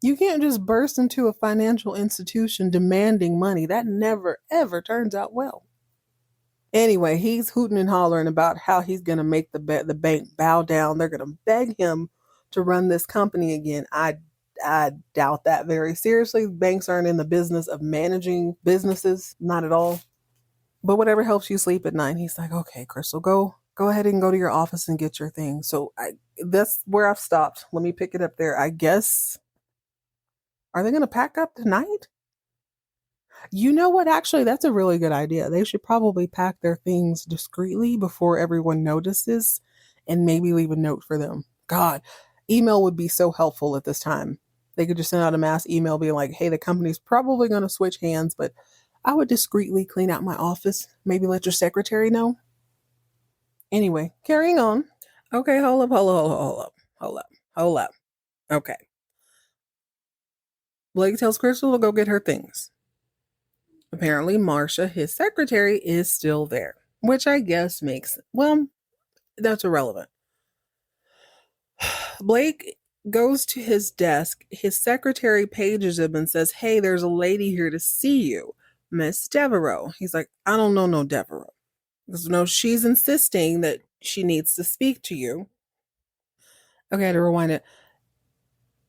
You can't just burst into a financial institution demanding money. That never ever turns out well. Anyway, he's hooting and hollering about how he's going to make the bank bow down. They're going to beg him to run this company again. I doubt that very seriously. Banks aren't in the business of managing businesses, not at all. But whatever helps you sleep at night. He's like, okay, Crystal, go ahead and go to your office and get your things. So that's where I've stopped. Let me pick it up there. I guess. Are they going to pack up tonight? You know what? Actually, that's a really good idea. They should probably pack their things discreetly before everyone notices and maybe leave a note for them. God, email would be so helpful at this time. They could just send out a mass email being like, hey, the company's probably going to switch hands, but I would discreetly clean out my office. Maybe let your secretary know. Anyway, carrying on. Okay, hold up. Okay. Blake tells Crystal to go get her things. Apparently, Marcia, his secretary, is still there, which I guess makes, well, that's irrelevant. Blake goes to his desk. His secretary pages him and says, hey, there's a lady here to see you, Miss Devereaux. He's like, I don't know no Devereaux. No, she's insisting that she needs to speak to you. Okay, I had to rewind it.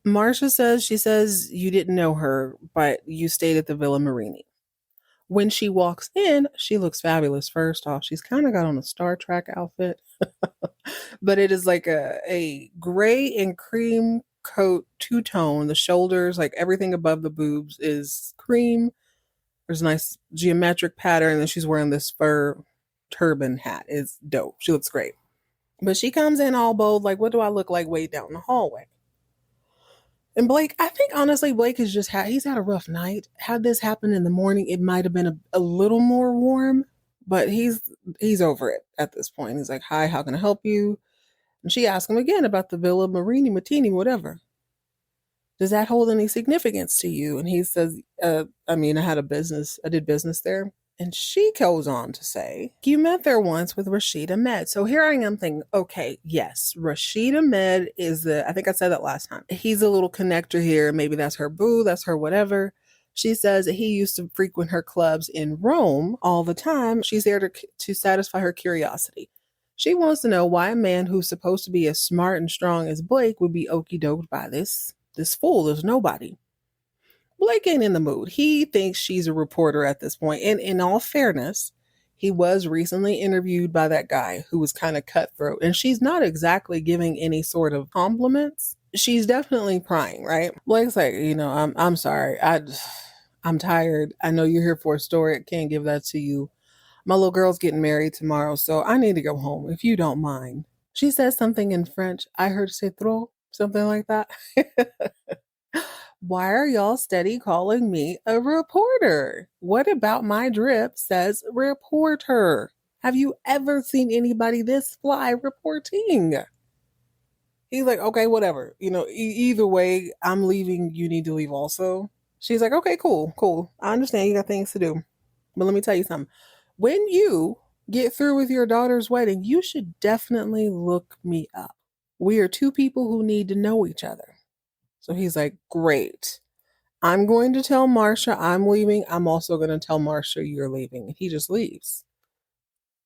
Marcia says, she says you didn't know her, but you stayed at the Villa Marini. When she walks in, she looks fabulous. First off, she's kind of got on a Star Trek outfit, but it is like a gray and cream coat, two-tone. The shoulders, like everything above the boobs, is cream. There's a nice geometric pattern, and then she's wearing this fur turban hat. It's dope. She looks great. But she comes in all bold, like, what do I look like way down the hallway? And Blake, I think honestly, Blake has just he's had a rough night. Had this happened in the morning, it might have been a little more warm, but he's over it at this point. He's like, hi, how can I help you? And she asks him again about the Villa Marini, Martini, whatever. Does that hold any significance to you? And he says, I mean, I did business there. And she goes on to say, you met there once with Rashid Ahmed. So here I am thinking, okay, yes, Rashid Ahmed is I think I said that last time. He's a little connector here. Maybe that's her boo, that's her whatever. She says that he used to frequent her clubs in Rome all the time. She's there to satisfy her curiosity. She wants to know why a man who's supposed to be as smart and strong as Blake would be okey doked by this fool. There's nobody. Blake ain't in the mood. He thinks she's a reporter at this point. And in all fairness, he was recently interviewed by that guy who was kind of cutthroat. And she's not exactly giving any sort of compliments. She's definitely prying, right? Blake's like, I'm sorry. I'm tired. I know you're here for a story. I can't give that to you. My little girl's getting married tomorrow, so I need to go home if you don't mind. She says something in French. I heard c'est trop, something like that. Why are y'all steady calling me a reporter? What about my drip says reporter? Have you ever seen anybody this fly reporting? He's like, okay, whatever. Either way, I'm leaving. You need to leave also. She's like, okay, cool. I understand you got things to do. But let me tell you something. When you get through with your daughter's wedding, you should definitely look me up. We are two people who need to know each other. So he's like, great. I'm going to tell Marcia I'm leaving. I'm also going to tell Marcia you're leaving. And he just leaves.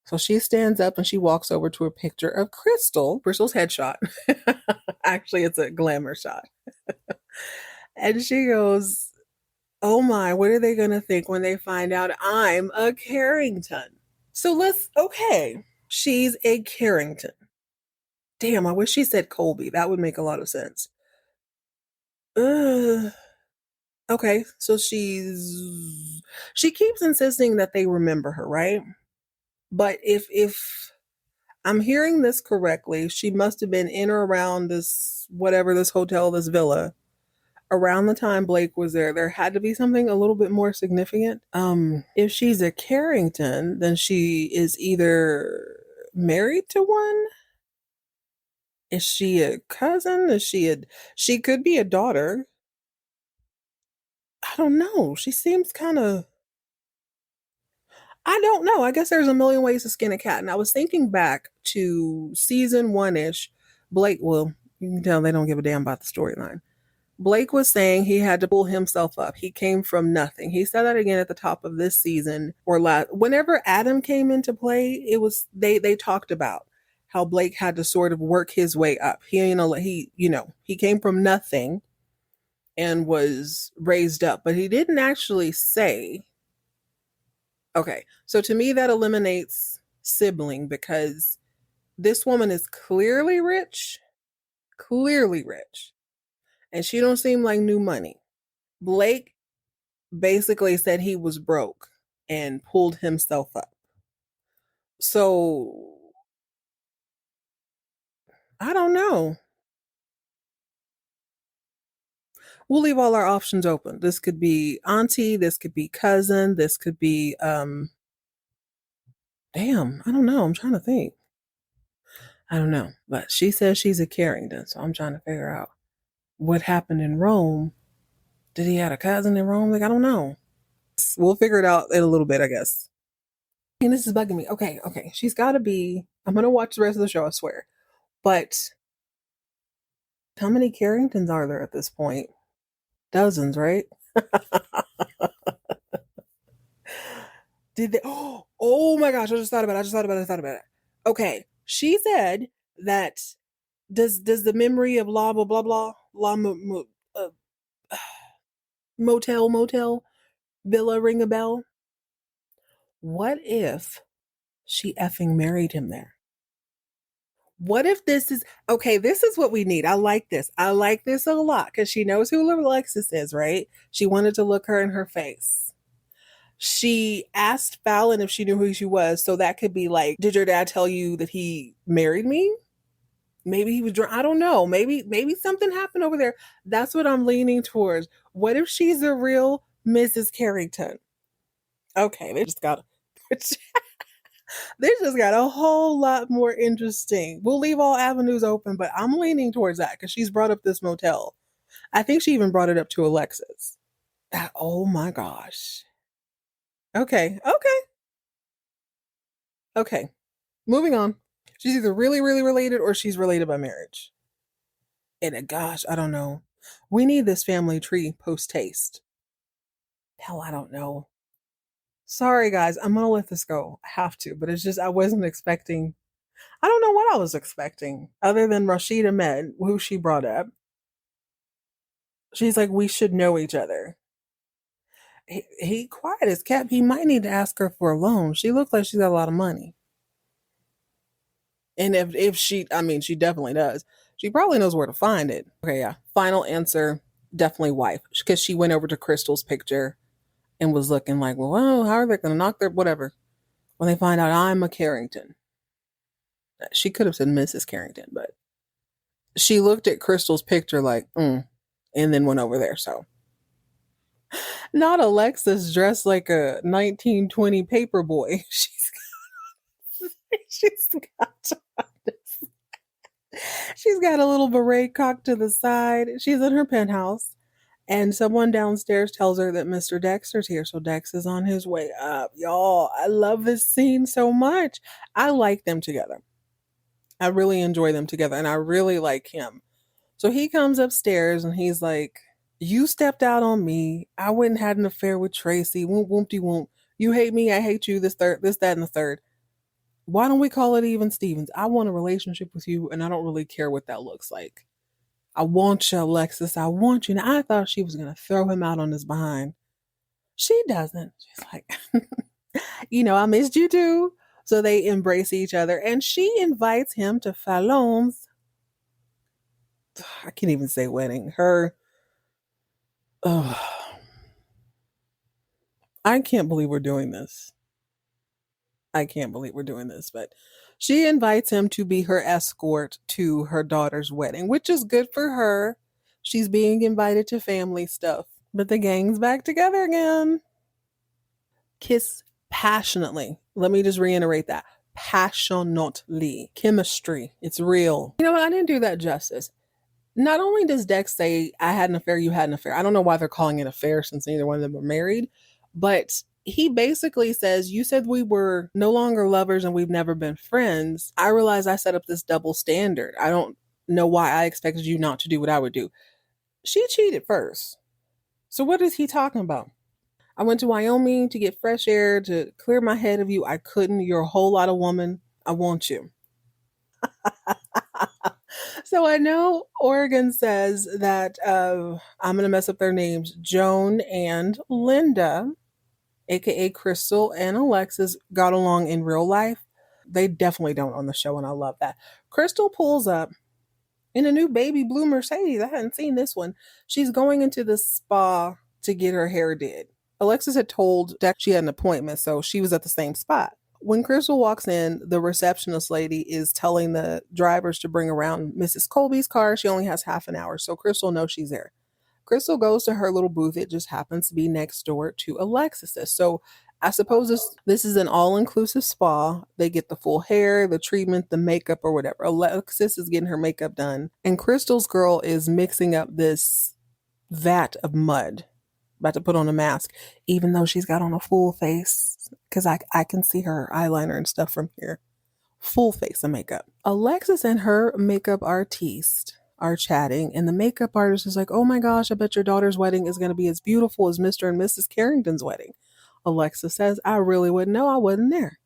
So she stands up and she walks over to a picture of Crystal's headshot. Actually, it's a glamour shot. And she goes, oh my, what are they going to think when they find out I'm a Carrington? So okay, she's a Carrington. Damn, I wish she said Colby. That would make a lot of sense. Ugh. Okay, so she keeps insisting that they remember her, right? But if I'm hearing this correctly, she must have been in or around this whatever, this hotel, this villa, around the time Blake was there. There had to be something a little bit more significant. If she's a Carrington, then she is either married to one. Is she a cousin? She could be a daughter. I don't know. She seems kind of, I don't know. I guess there's a million ways to skin a cat. And I was thinking back to season one ish. Blake, well, you can tell they don't give a damn about the storyline. Blake was saying he had to pull himself up. He came from nothing. He said that again at the top of this season or whenever Adam came into play, it was they talked about how Blake had to sort of work his way up. He came from nothing and was raised up, but he didn't actually say. Okay, so to me that eliminates sibling because this woman is clearly rich, and she don't seem like new money. Blake basically said he was broke and pulled himself up. So I don't know. We'll leave all our options open. This could be auntie, this could be cousin, this could be damn, I don't know. I'm trying to think. I don't know. But she says she's a Carrington, so I'm trying to figure out what happened in Rome. Did he have a cousin in Rome? Like, I don't know. We'll figure it out in a little bit, I guess. And this is bugging me. Okay. She's got to be. I'm going to watch the rest of the show, I swear. But how many Carringtons are there at this point? Dozens, right? Did they? Oh my gosh! I just thought about it. Okay, she said that does the memory of blah blah blah blah uh, motel villa ring a bell? What if she effing married him there? What if this is okay? This is what we need. I like this. I like this a lot because she knows who Alexis is, right? She wanted to look her in her face. She asked Fallon if she knew who she was, so that could be like, did your dad tell you that he married me? Maybe he was drunk. I don't know. Maybe something happened over there. That's what I'm leaning towards. What if she's a real Mrs. Carrington? Okay, they just got a whole lot more interesting. We'll leave all avenues open, but I'm leaning towards that because she's brought up this motel. I think she even brought it up to Alexis. Oh my gosh. Okay. Moving on. She's either really, really related or she's related by marriage. And gosh, I don't know. We need this family tree post haste. Hell, I don't know. Sorry, guys. I'm going to let this go. I have to, but it's just, I wasn't expecting. I don't know what I was expecting other than Rashid Ahmed, who she brought up. She's like, we should know each other. He quiet as kept. He might need to ask her for a loan. She looks like she's got a lot of money. And if she, I mean, she definitely does. She probably knows where to find it. Okay, yeah. Final answer, definitely wife. Because she went over to Crystal's picture and was looking like, well, how are they going to knock their whatever when they find out I'm a Carrington? She could have said Mrs. Carrington, but she looked at Crystal's picture like, and then went over there. So, not Alexis dressed like a 1920 paper boy. She's got a little beret cocked to the side. She's in her penthouse. And someone downstairs tells her that Mr. Dexter's here. So Dex is on his way up. Y'all, I love this scene so much. I like them together. I really enjoy them together. And I really like him. So he comes upstairs and he's like, you stepped out on me. I went and had an affair with Tracy. Whoop, whoop-de-whoop. You hate me. I hate you. This, that, and the third. Why don't we call it even Stevens? I want a relationship with you, and I don't really care what that looks like. I want you, Alexis. I want you. Now, I thought she was going to throw him out on his behind. She doesn't. She's like, I missed you too. So they embrace each other, and she invites him to Faaaaallllll-aahhhhhhhhnnn. I can't even say wedding. Oh, I can't believe we're doing this. I can't believe we're doing this, but she invites him to be her escort to her daughter's wedding, which is good for her. She's being invited to family stuff, but the gang's back together again. Kiss passionately. Let me just reiterate that. Passionately. Chemistry. It's real. You know what? I didn't do that justice. Not only does Dex say, I had an affair, you had an affair. I don't know why they're calling it an affair since neither one of them are married, but he basically says, you said we were no longer lovers and we've never been friends. I realize I set up this double standard. I don't know why I expected you not to do what I would do. She cheated first. So what is he talking about? I went to Wyoming to get fresh air, to clear my head of you. I couldn't. You're a whole lot of woman. I want you. So I know Oregon says that I'm going to mess up their names. Joan and Linda, aka Crystal and Alexis, got along in real life. They definitely don't on the show, and I love that. Crystal pulls up in a new baby blue Mercedes. I hadn't seen this one. She's going into the spa to get her hair did. Alexis had told Dex she had an appointment, so she was at the same spot. When Crystal walks in, the receptionist lady is telling the drivers to bring around Mrs. Colby's car. She only has half an hour, so Crystal knows she's there. Crystal goes to her little booth. It just happens to be next door to Alexis's. So I suppose this is an all-inclusive spa. They get the full hair, the treatment, the makeup, or whatever. Alexis is getting her makeup done, and Crystal's girl is mixing up this vat of mud, about to put on a mask, even though she's got on a full face, because I can see her eyeliner and stuff from here. Full face of makeup. Alexis and her makeup artiste are chatting, and the makeup artist is like, oh my gosh, I bet your daughter's wedding is going to be as beautiful as Mr. and Mrs. Carrington's wedding. Alexis says, I really wouldn't know. I wasn't there.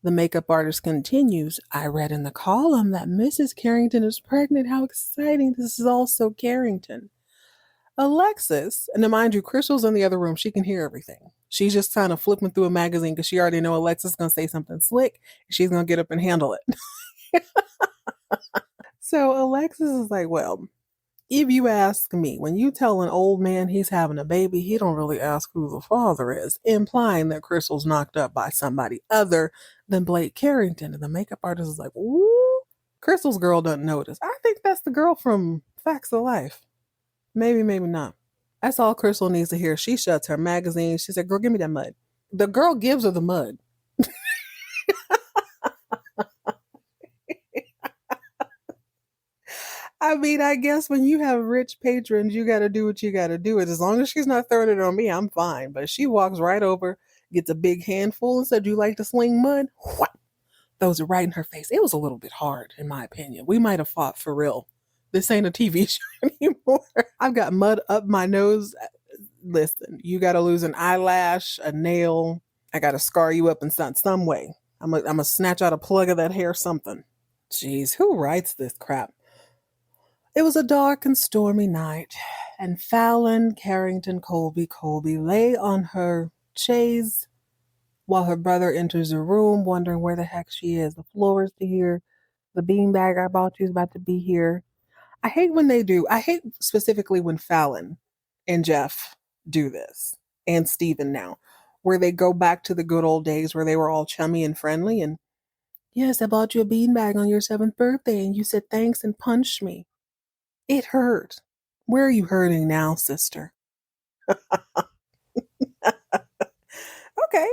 The makeup artist continues, I read in the column that Mrs. Carrington is pregnant. How exciting. This is also Carrington. Alexis, and then mind you, Crystal's in the other room. She can hear everything. She's just kind of flipping through a magazine because she already know Alexis is going to say something slick. And she's going to get up and handle it. So Alexis is like, well, if you ask me, when you tell an old man he's having a baby, he don't really ask who the father is, implying that Crystal's knocked up by somebody other than Blake Carrington. And the makeup artist is like, ooh, Crystal's girl doesn't notice. I think that's the girl from Facts of Life. Maybe, maybe not. That's all Crystal needs to hear. She shuts her magazine. She said, girl, give me that mud. The girl gives her the mud. I mean, I guess when you have rich patrons, you got to do what you got to do. It as long as she's not throwing it on me, I'm fine. But she walks right over, gets a big handful, and said, "You like to sling mud?" What? Throws it right in her face. It was a little bit hard, in my opinion. We might have fought for real. This ain't a TV show anymore. I've got mud up my nose. Listen, you got to lose an eyelash, a nail. I got to scar you up in some way. I'm going to snatch out a plug of that hair, something. Jeez, who writes this crap? It was a dark and stormy night, and Faaaaallllll-aahhhhhhhnnn Carrington Colby lay on her chaise while her brother enters the room, wondering where the heck she is. The floor is here. The beanbag I bought you is about to be here. I hate when they do. I hate specifically when Fallon and Jeff do this, and Steven now, where they go back to the good old days where they were all chummy and friendly. And yes, I bought you a beanbag on your 7th birthday, and you said thanks and punched me. It hurt. Where are you hurting now, sister? Okay,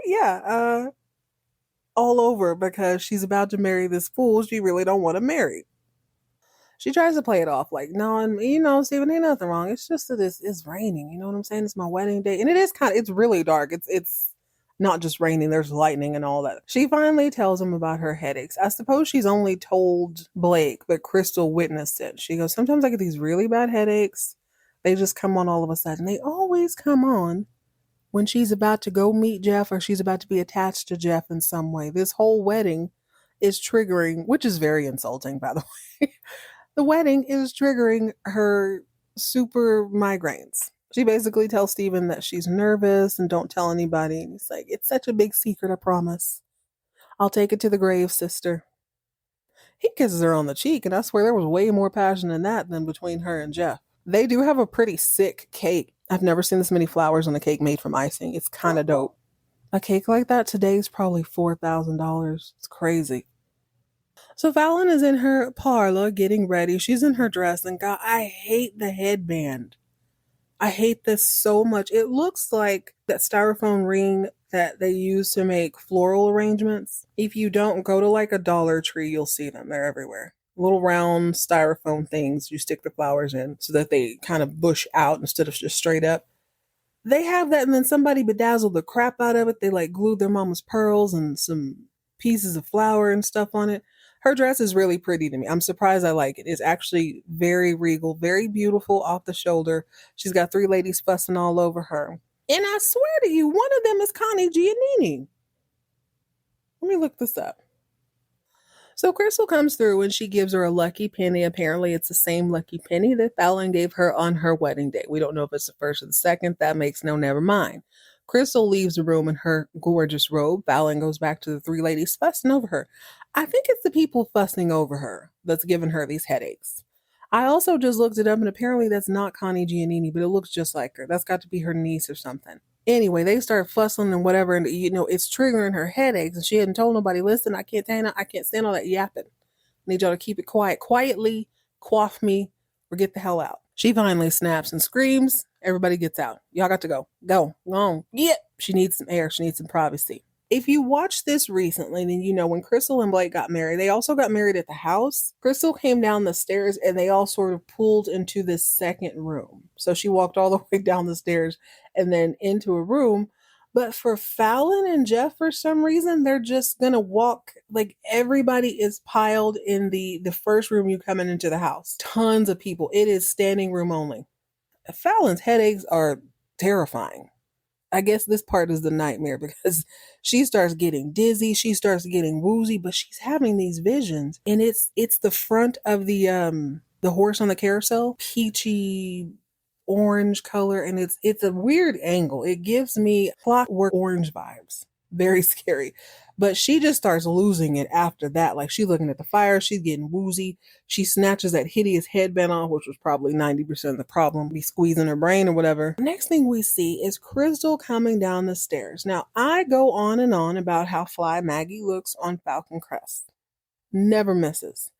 yeah. All over because she's about to marry this fool she really don't want to marry. She tries to play it off like, no, and Steven, ain't nothing wrong. It's just that it's raining. You know what I'm saying? It's my wedding day. And it is it's really dark. It's not just raining. There's lightning and all that. She finally tells him about her headaches. I suppose she's only told Blake, but Crystal witnessed it. She goes, sometimes I get these really bad headaches. They just come on all of a sudden. They always come on when she's about to go meet Jeff or she's about to be attached to Jeff in some way. This whole wedding is triggering, which is very insulting, by the way. The wedding is triggering her super migraines. She basically tells Steven that she's nervous and don't tell anybody. And he's like, it's such a big secret, I promise. I'll take it to the grave, sister. He kisses her on the cheek, and I swear there was way more passion in that than between her and Jeff. They do have a pretty sick cake. I've never seen this many flowers on a cake made from icing. It's kind of dope. A cake like that today is probably $4,000. It's crazy. So Fallon is in her parlor getting ready. She's in her dress, and God, I hate the headband. I hate this so much. It looks like that styrofoam ring that they use to make floral arrangements. If you don't go to like a Dollar Tree, you'll see them. They're everywhere. Little round styrofoam things you stick the flowers in so that they kind of bush out instead of just straight up. They have that, and then somebody bedazzled the crap out of it. They like glued their mama's pearls and some pieces of flour and stuff on it. Her dress is really pretty to me. I'm surprised I like it. It's actually very regal, very beautiful off the shoulder. She's got three ladies fussing all over her. And I swear to you, one of them is Connie Giannini. Let me look this up. So Crystal comes through and she gives her a lucky penny. Apparently, it's the same lucky penny that Fallon gave her on her wedding day. We don't know if it's the first or the second. That makes no never mind. Crystal leaves the room in her gorgeous robe. Fallon goes back to the three ladies fussing over her. I think it's the people fussing over her that's giving her these headaches. I also just looked it up, and apparently that's not Connie Giannini, but it looks just like her. That's got to be her niece or something. Anyway, they start fussing and whatever, and it's triggering her headaches, and she hadn't told nobody, listen, I can't stand all that yapping. I need y'all to keep it quiet. Quietly quaff me or get the hell out. She finally snaps and screams. Everybody gets out. Y'all got to go. Go on. Yeah. She needs some air. She needs some privacy. If you watched this recently, then you know when Crystal and Blake got married, they also got married at the house. Crystal came down the stairs and they all sort of pulled into this second room. So she walked all the way down the stairs and then into a room. But for Fallon and Jeff, for some reason, they're just going to walk, like everybody is piled in the first room you coming into the house. Tons of people. It is standing room only. Fallon's headaches are terrifying. I guess this part is the nightmare because she starts getting dizzy, she starts getting woozy, but she's having these visions, and it's the front of the horse on the carousel, peachy orange color, and it's a weird angle. It gives me Clockwork Orange vibes. Very scary. But she just starts losing it after that. Like she's looking at the fire, she's getting woozy. She snatches that hideous headband off, which was probably 90% of the problem, be squeezing her brain or whatever. Next thing we see is Crystal coming down the stairs. Now, I go on and on about how fly Maggie looks on Falcon Crest. Never misses.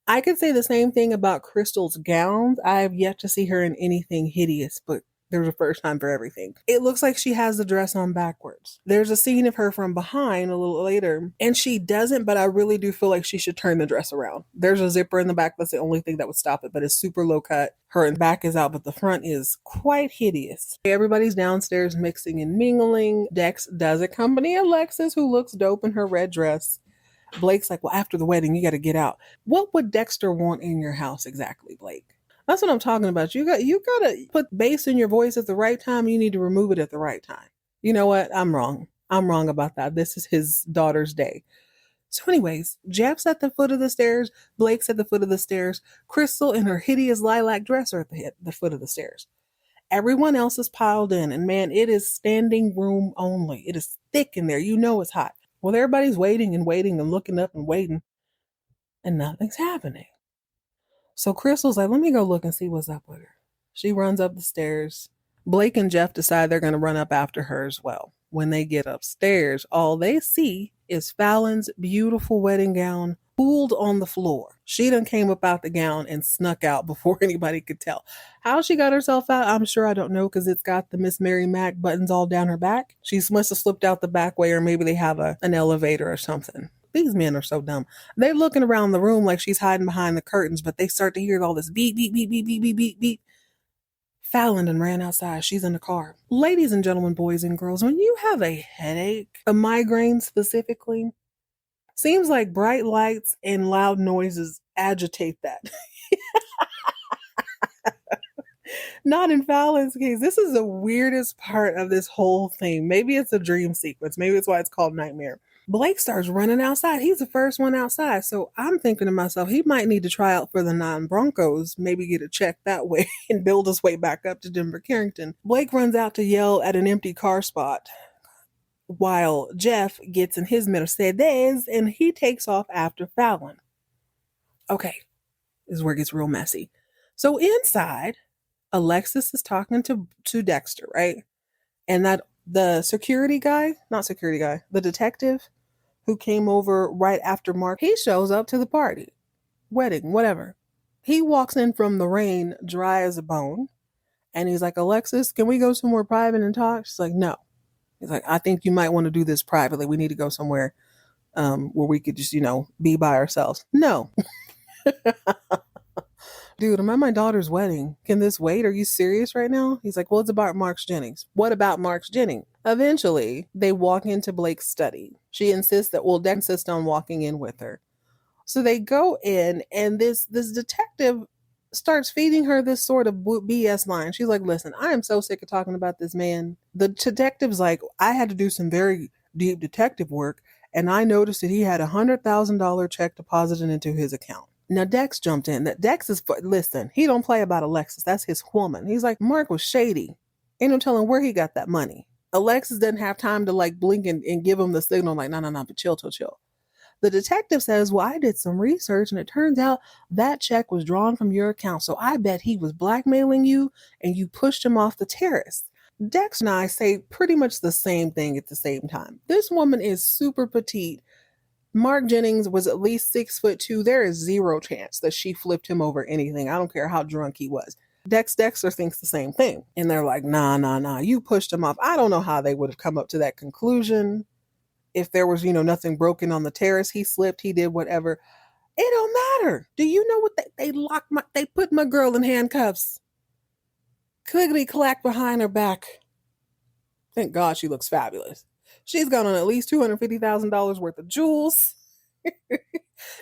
I could say the same thing about Crystal's gowns. I have yet to see her in anything hideous, but there's a first time for everything. It looks like she has the dress on backwards. There's a scene of her from behind a little later, and she doesn't, but I really do feel like she should turn the dress around. There's a zipper in the back. That's the only thing that would stop it, but it's super low cut. Her back is out, but the front is quite hideous. Everybody's downstairs mixing and mingling. Dex does accompany Alexis, who looks dope in her red dress. Blake's like, well, after the wedding, you got to get out. What would Dexter want in your house exactly, Blake? That's what I'm talking about. You gotta put bass in your voice at the right time. You need to remove it at the right time. You know what? I'm wrong. I'm wrong about that. This is his daughter's day. So anyways, Jeff's at the foot of the stairs. Blake's at the foot of the stairs. Crystal in her hideous lilac dress are at the foot of the stairs. Everyone else is piled in, and man, it is standing room only. It is thick in there. You know it's hot. Well, everybody's waiting and waiting and looking up and waiting, and nothing's happening. So Crystal's like, let me go look and see what's up with her. She runs up the stairs. Blake and Jeff decide they're going to run up after her as well. When they get upstairs, all they see is Fallon's beautiful wedding gown pooled on the floor. She done came up out the gown and snuck out before anybody could tell. How she got herself out, I'm sure I don't know, because it's got the Miss Mary Mac buttons all down her back. She must have slipped out the back way, or maybe they have an elevator or something. These men are so dumb. They're looking around the room like she's hiding behind the curtains, but they start to hear all this beep, beep, beep, beep, beep, beep, beep, beep. Fallon and ran outside. She's in the car. Ladies and gentlemen, boys and girls, when you have a headache, a migraine specifically, seems like bright lights and loud noises agitate that. Not in Fallon's case. This is the weirdest part of this whole thing. Maybe it's a dream sequence. Maybe it's why it's called Nightmare. Blake starts running outside. He's the first one outside. So I'm thinking to myself, he might need to try out for the non-Broncos, maybe get a check that way and build his way back up to Denver Carrington. Blake runs out to yell at an empty car spot while Jeff gets in his Mercedes and he takes off after Fallon. Okay, this is where it gets real messy. So inside, Alexis is talking to Dexter, right? And that the the detective who came over right after Mark, he shows up to the party, wedding, whatever. He walks in from the rain, dry as a bone, and he's like, Alexis, can we go somewhere private and talk? She's like, no. He's like, I think you might want to do this privately. We need to go somewhere where we could just, be by ourselves. No. Dude, I'm at my daughter's wedding. Can this wait? Are you serious right now? He's like, well, it's about Mark's Jennings. What about Mark's Jennings? Eventually, they walk into Blake's study. She insists Dex insists on walking in with her. So they go in, and this detective starts feeding her this sort of BS line. She's like, listen, I am so sick of talking about this man. The detective's like, I had to do some very deep detective work, and I noticed that he had $100,000 check deposited into his account. Now, Dex jumped in. That Dex is, listen, he don't play about Alexis. That's his woman. He's like, Mark was shady. Ain't no telling where he got that money. Alexis doesn't have time to blink and give him the signal like, no, but chill. The detective says, well, I did some research and it turns out that check was drawn from your account. So I bet he was blackmailing you and you pushed him off the terrace. Dex and I say pretty much the same thing at the same time. This woman is super petite. Mark Jennings was at least 6'2". There is zero chance that she flipped him over anything. I don't care how drunk he was. Dexter thinks the same thing. And they're like, nah, you pushed him off. I don't know how they would have come up to that conclusion. If there was, nothing broken on the terrace, he slipped, he did whatever. It don't matter. Do you know what they put my girl in handcuffs. Clickety clack behind her back. Thank God she looks fabulous. She's got on at least $250,000 worth of jewels.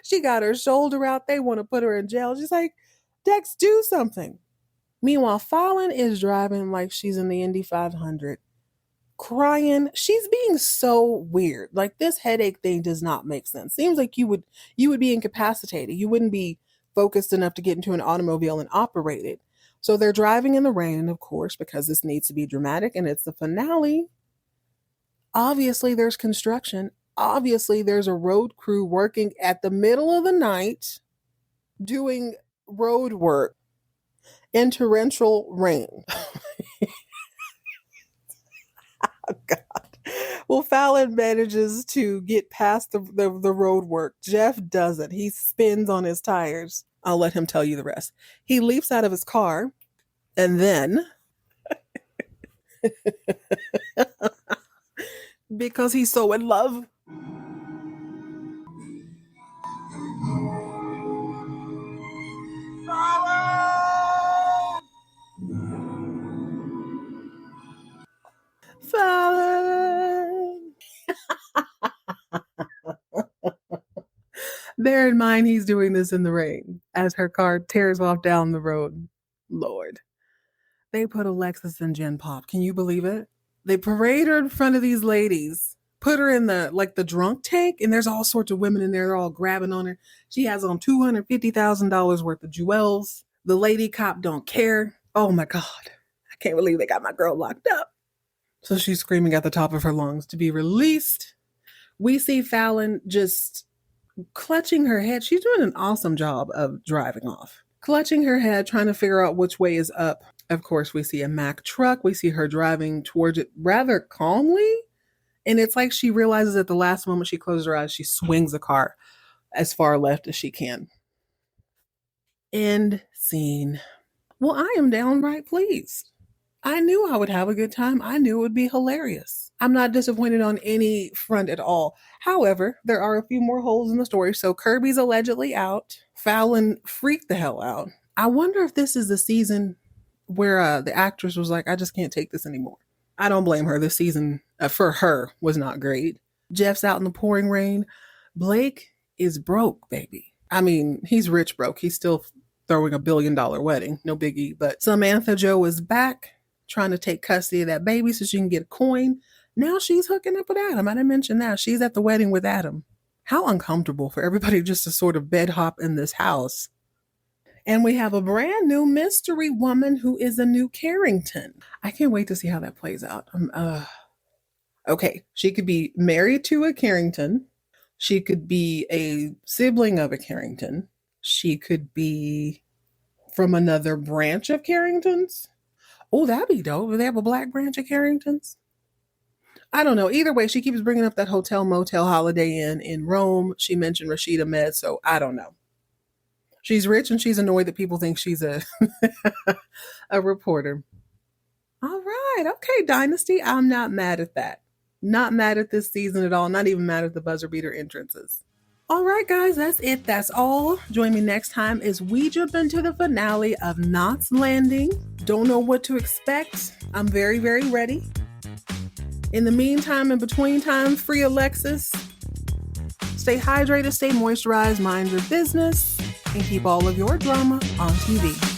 She got her shoulder out. They want to put her in jail. She's like, Dex, do something. Meanwhile, Fallon is driving like she's in the Indy 500. Crying. She's being so weird. Like, this headache thing does not make sense. Seems like you would be incapacitated. You wouldn't be focused enough to get into an automobile and operate it. So they're driving in the rain, of course, because this needs to be dramatic and it's the finale. Obviously, there's construction. Obviously, there's a road crew working at the middle of the night doing road work in torrential rain. Oh, God. Well, Fallon manages to get past the road work. Jeff doesn't. He spins on his tires. I'll let him tell you the rest. He leaps out of his car and then because he's so in love. Fallon. Bear in mind, he's doing this in the rain as her car tears off down the road. Lord. They put Alexis in Gen Pop. Can you believe it? They parade her in front of these ladies, put her in the drunk tank, and there's all sorts of women in there. They're all grabbing on her. She has on $250,000 worth of jewels. The lady cop don't care. Oh my God. I can't believe they got my girl locked up. So she's screaming at the top of her lungs to be released. We see Fallon just clutching her head. She's doing an awesome job of driving off. Clutching her head, trying to figure out which way is up. Of course, we see a Mack truck. We see her driving towards it rather calmly. And it's like she realizes at the last moment she closes her eyes, she swings the car as far left as she can. End scene. Well, I am downright pleased. I knew I would have a good time. I knew it would be hilarious. I'm not disappointed on any front at all. However, there are a few more holes in the story. So Kirby's allegedly out. Fallon freaked the hell out. I wonder if this is the season where the actress was like, I just can't take this anymore. I don't blame her. This season for her was not great. Jeff's out in the pouring rain. Blake is broke, baby. I mean, he's rich broke. He's still throwing $1 billion wedding. No biggie. But Samantha Jo is back trying to take custody of that baby so she can get a coin. Now she's hooking up with Adam. I didn't mention that. She's at the wedding with Adam. How uncomfortable for everybody just to sort of bed hop in this house. And we have a brand new mystery woman who is a new Carrington. I can't wait to see how that plays out. Okay, she could be married to a Carrington. She could be a sibling of a Carrington. She could be from another branch of Carringtons. Oh, that'd be dope. Do they have a black branch of Carringtons? I don't know. Either way, she keeps bringing up that hotel, motel, Holiday Inn in Rome. She mentioned Rashid, Ahmed, so I don't know. She's rich and she's annoyed that people think she's a reporter. All right. Okay, Dynasty. I'm not mad at that. Not mad at this season at all. Not even mad at the buzzer beater entrances. All right, guys, that's it. That's all. Join me next time as we jump into the finale of Knots Landing. Don't know what to expect. I'm very, very ready. In the meantime, in between times, free Alexis. Stay hydrated, stay moisturized, mind your business, and keep all of your drama on TV.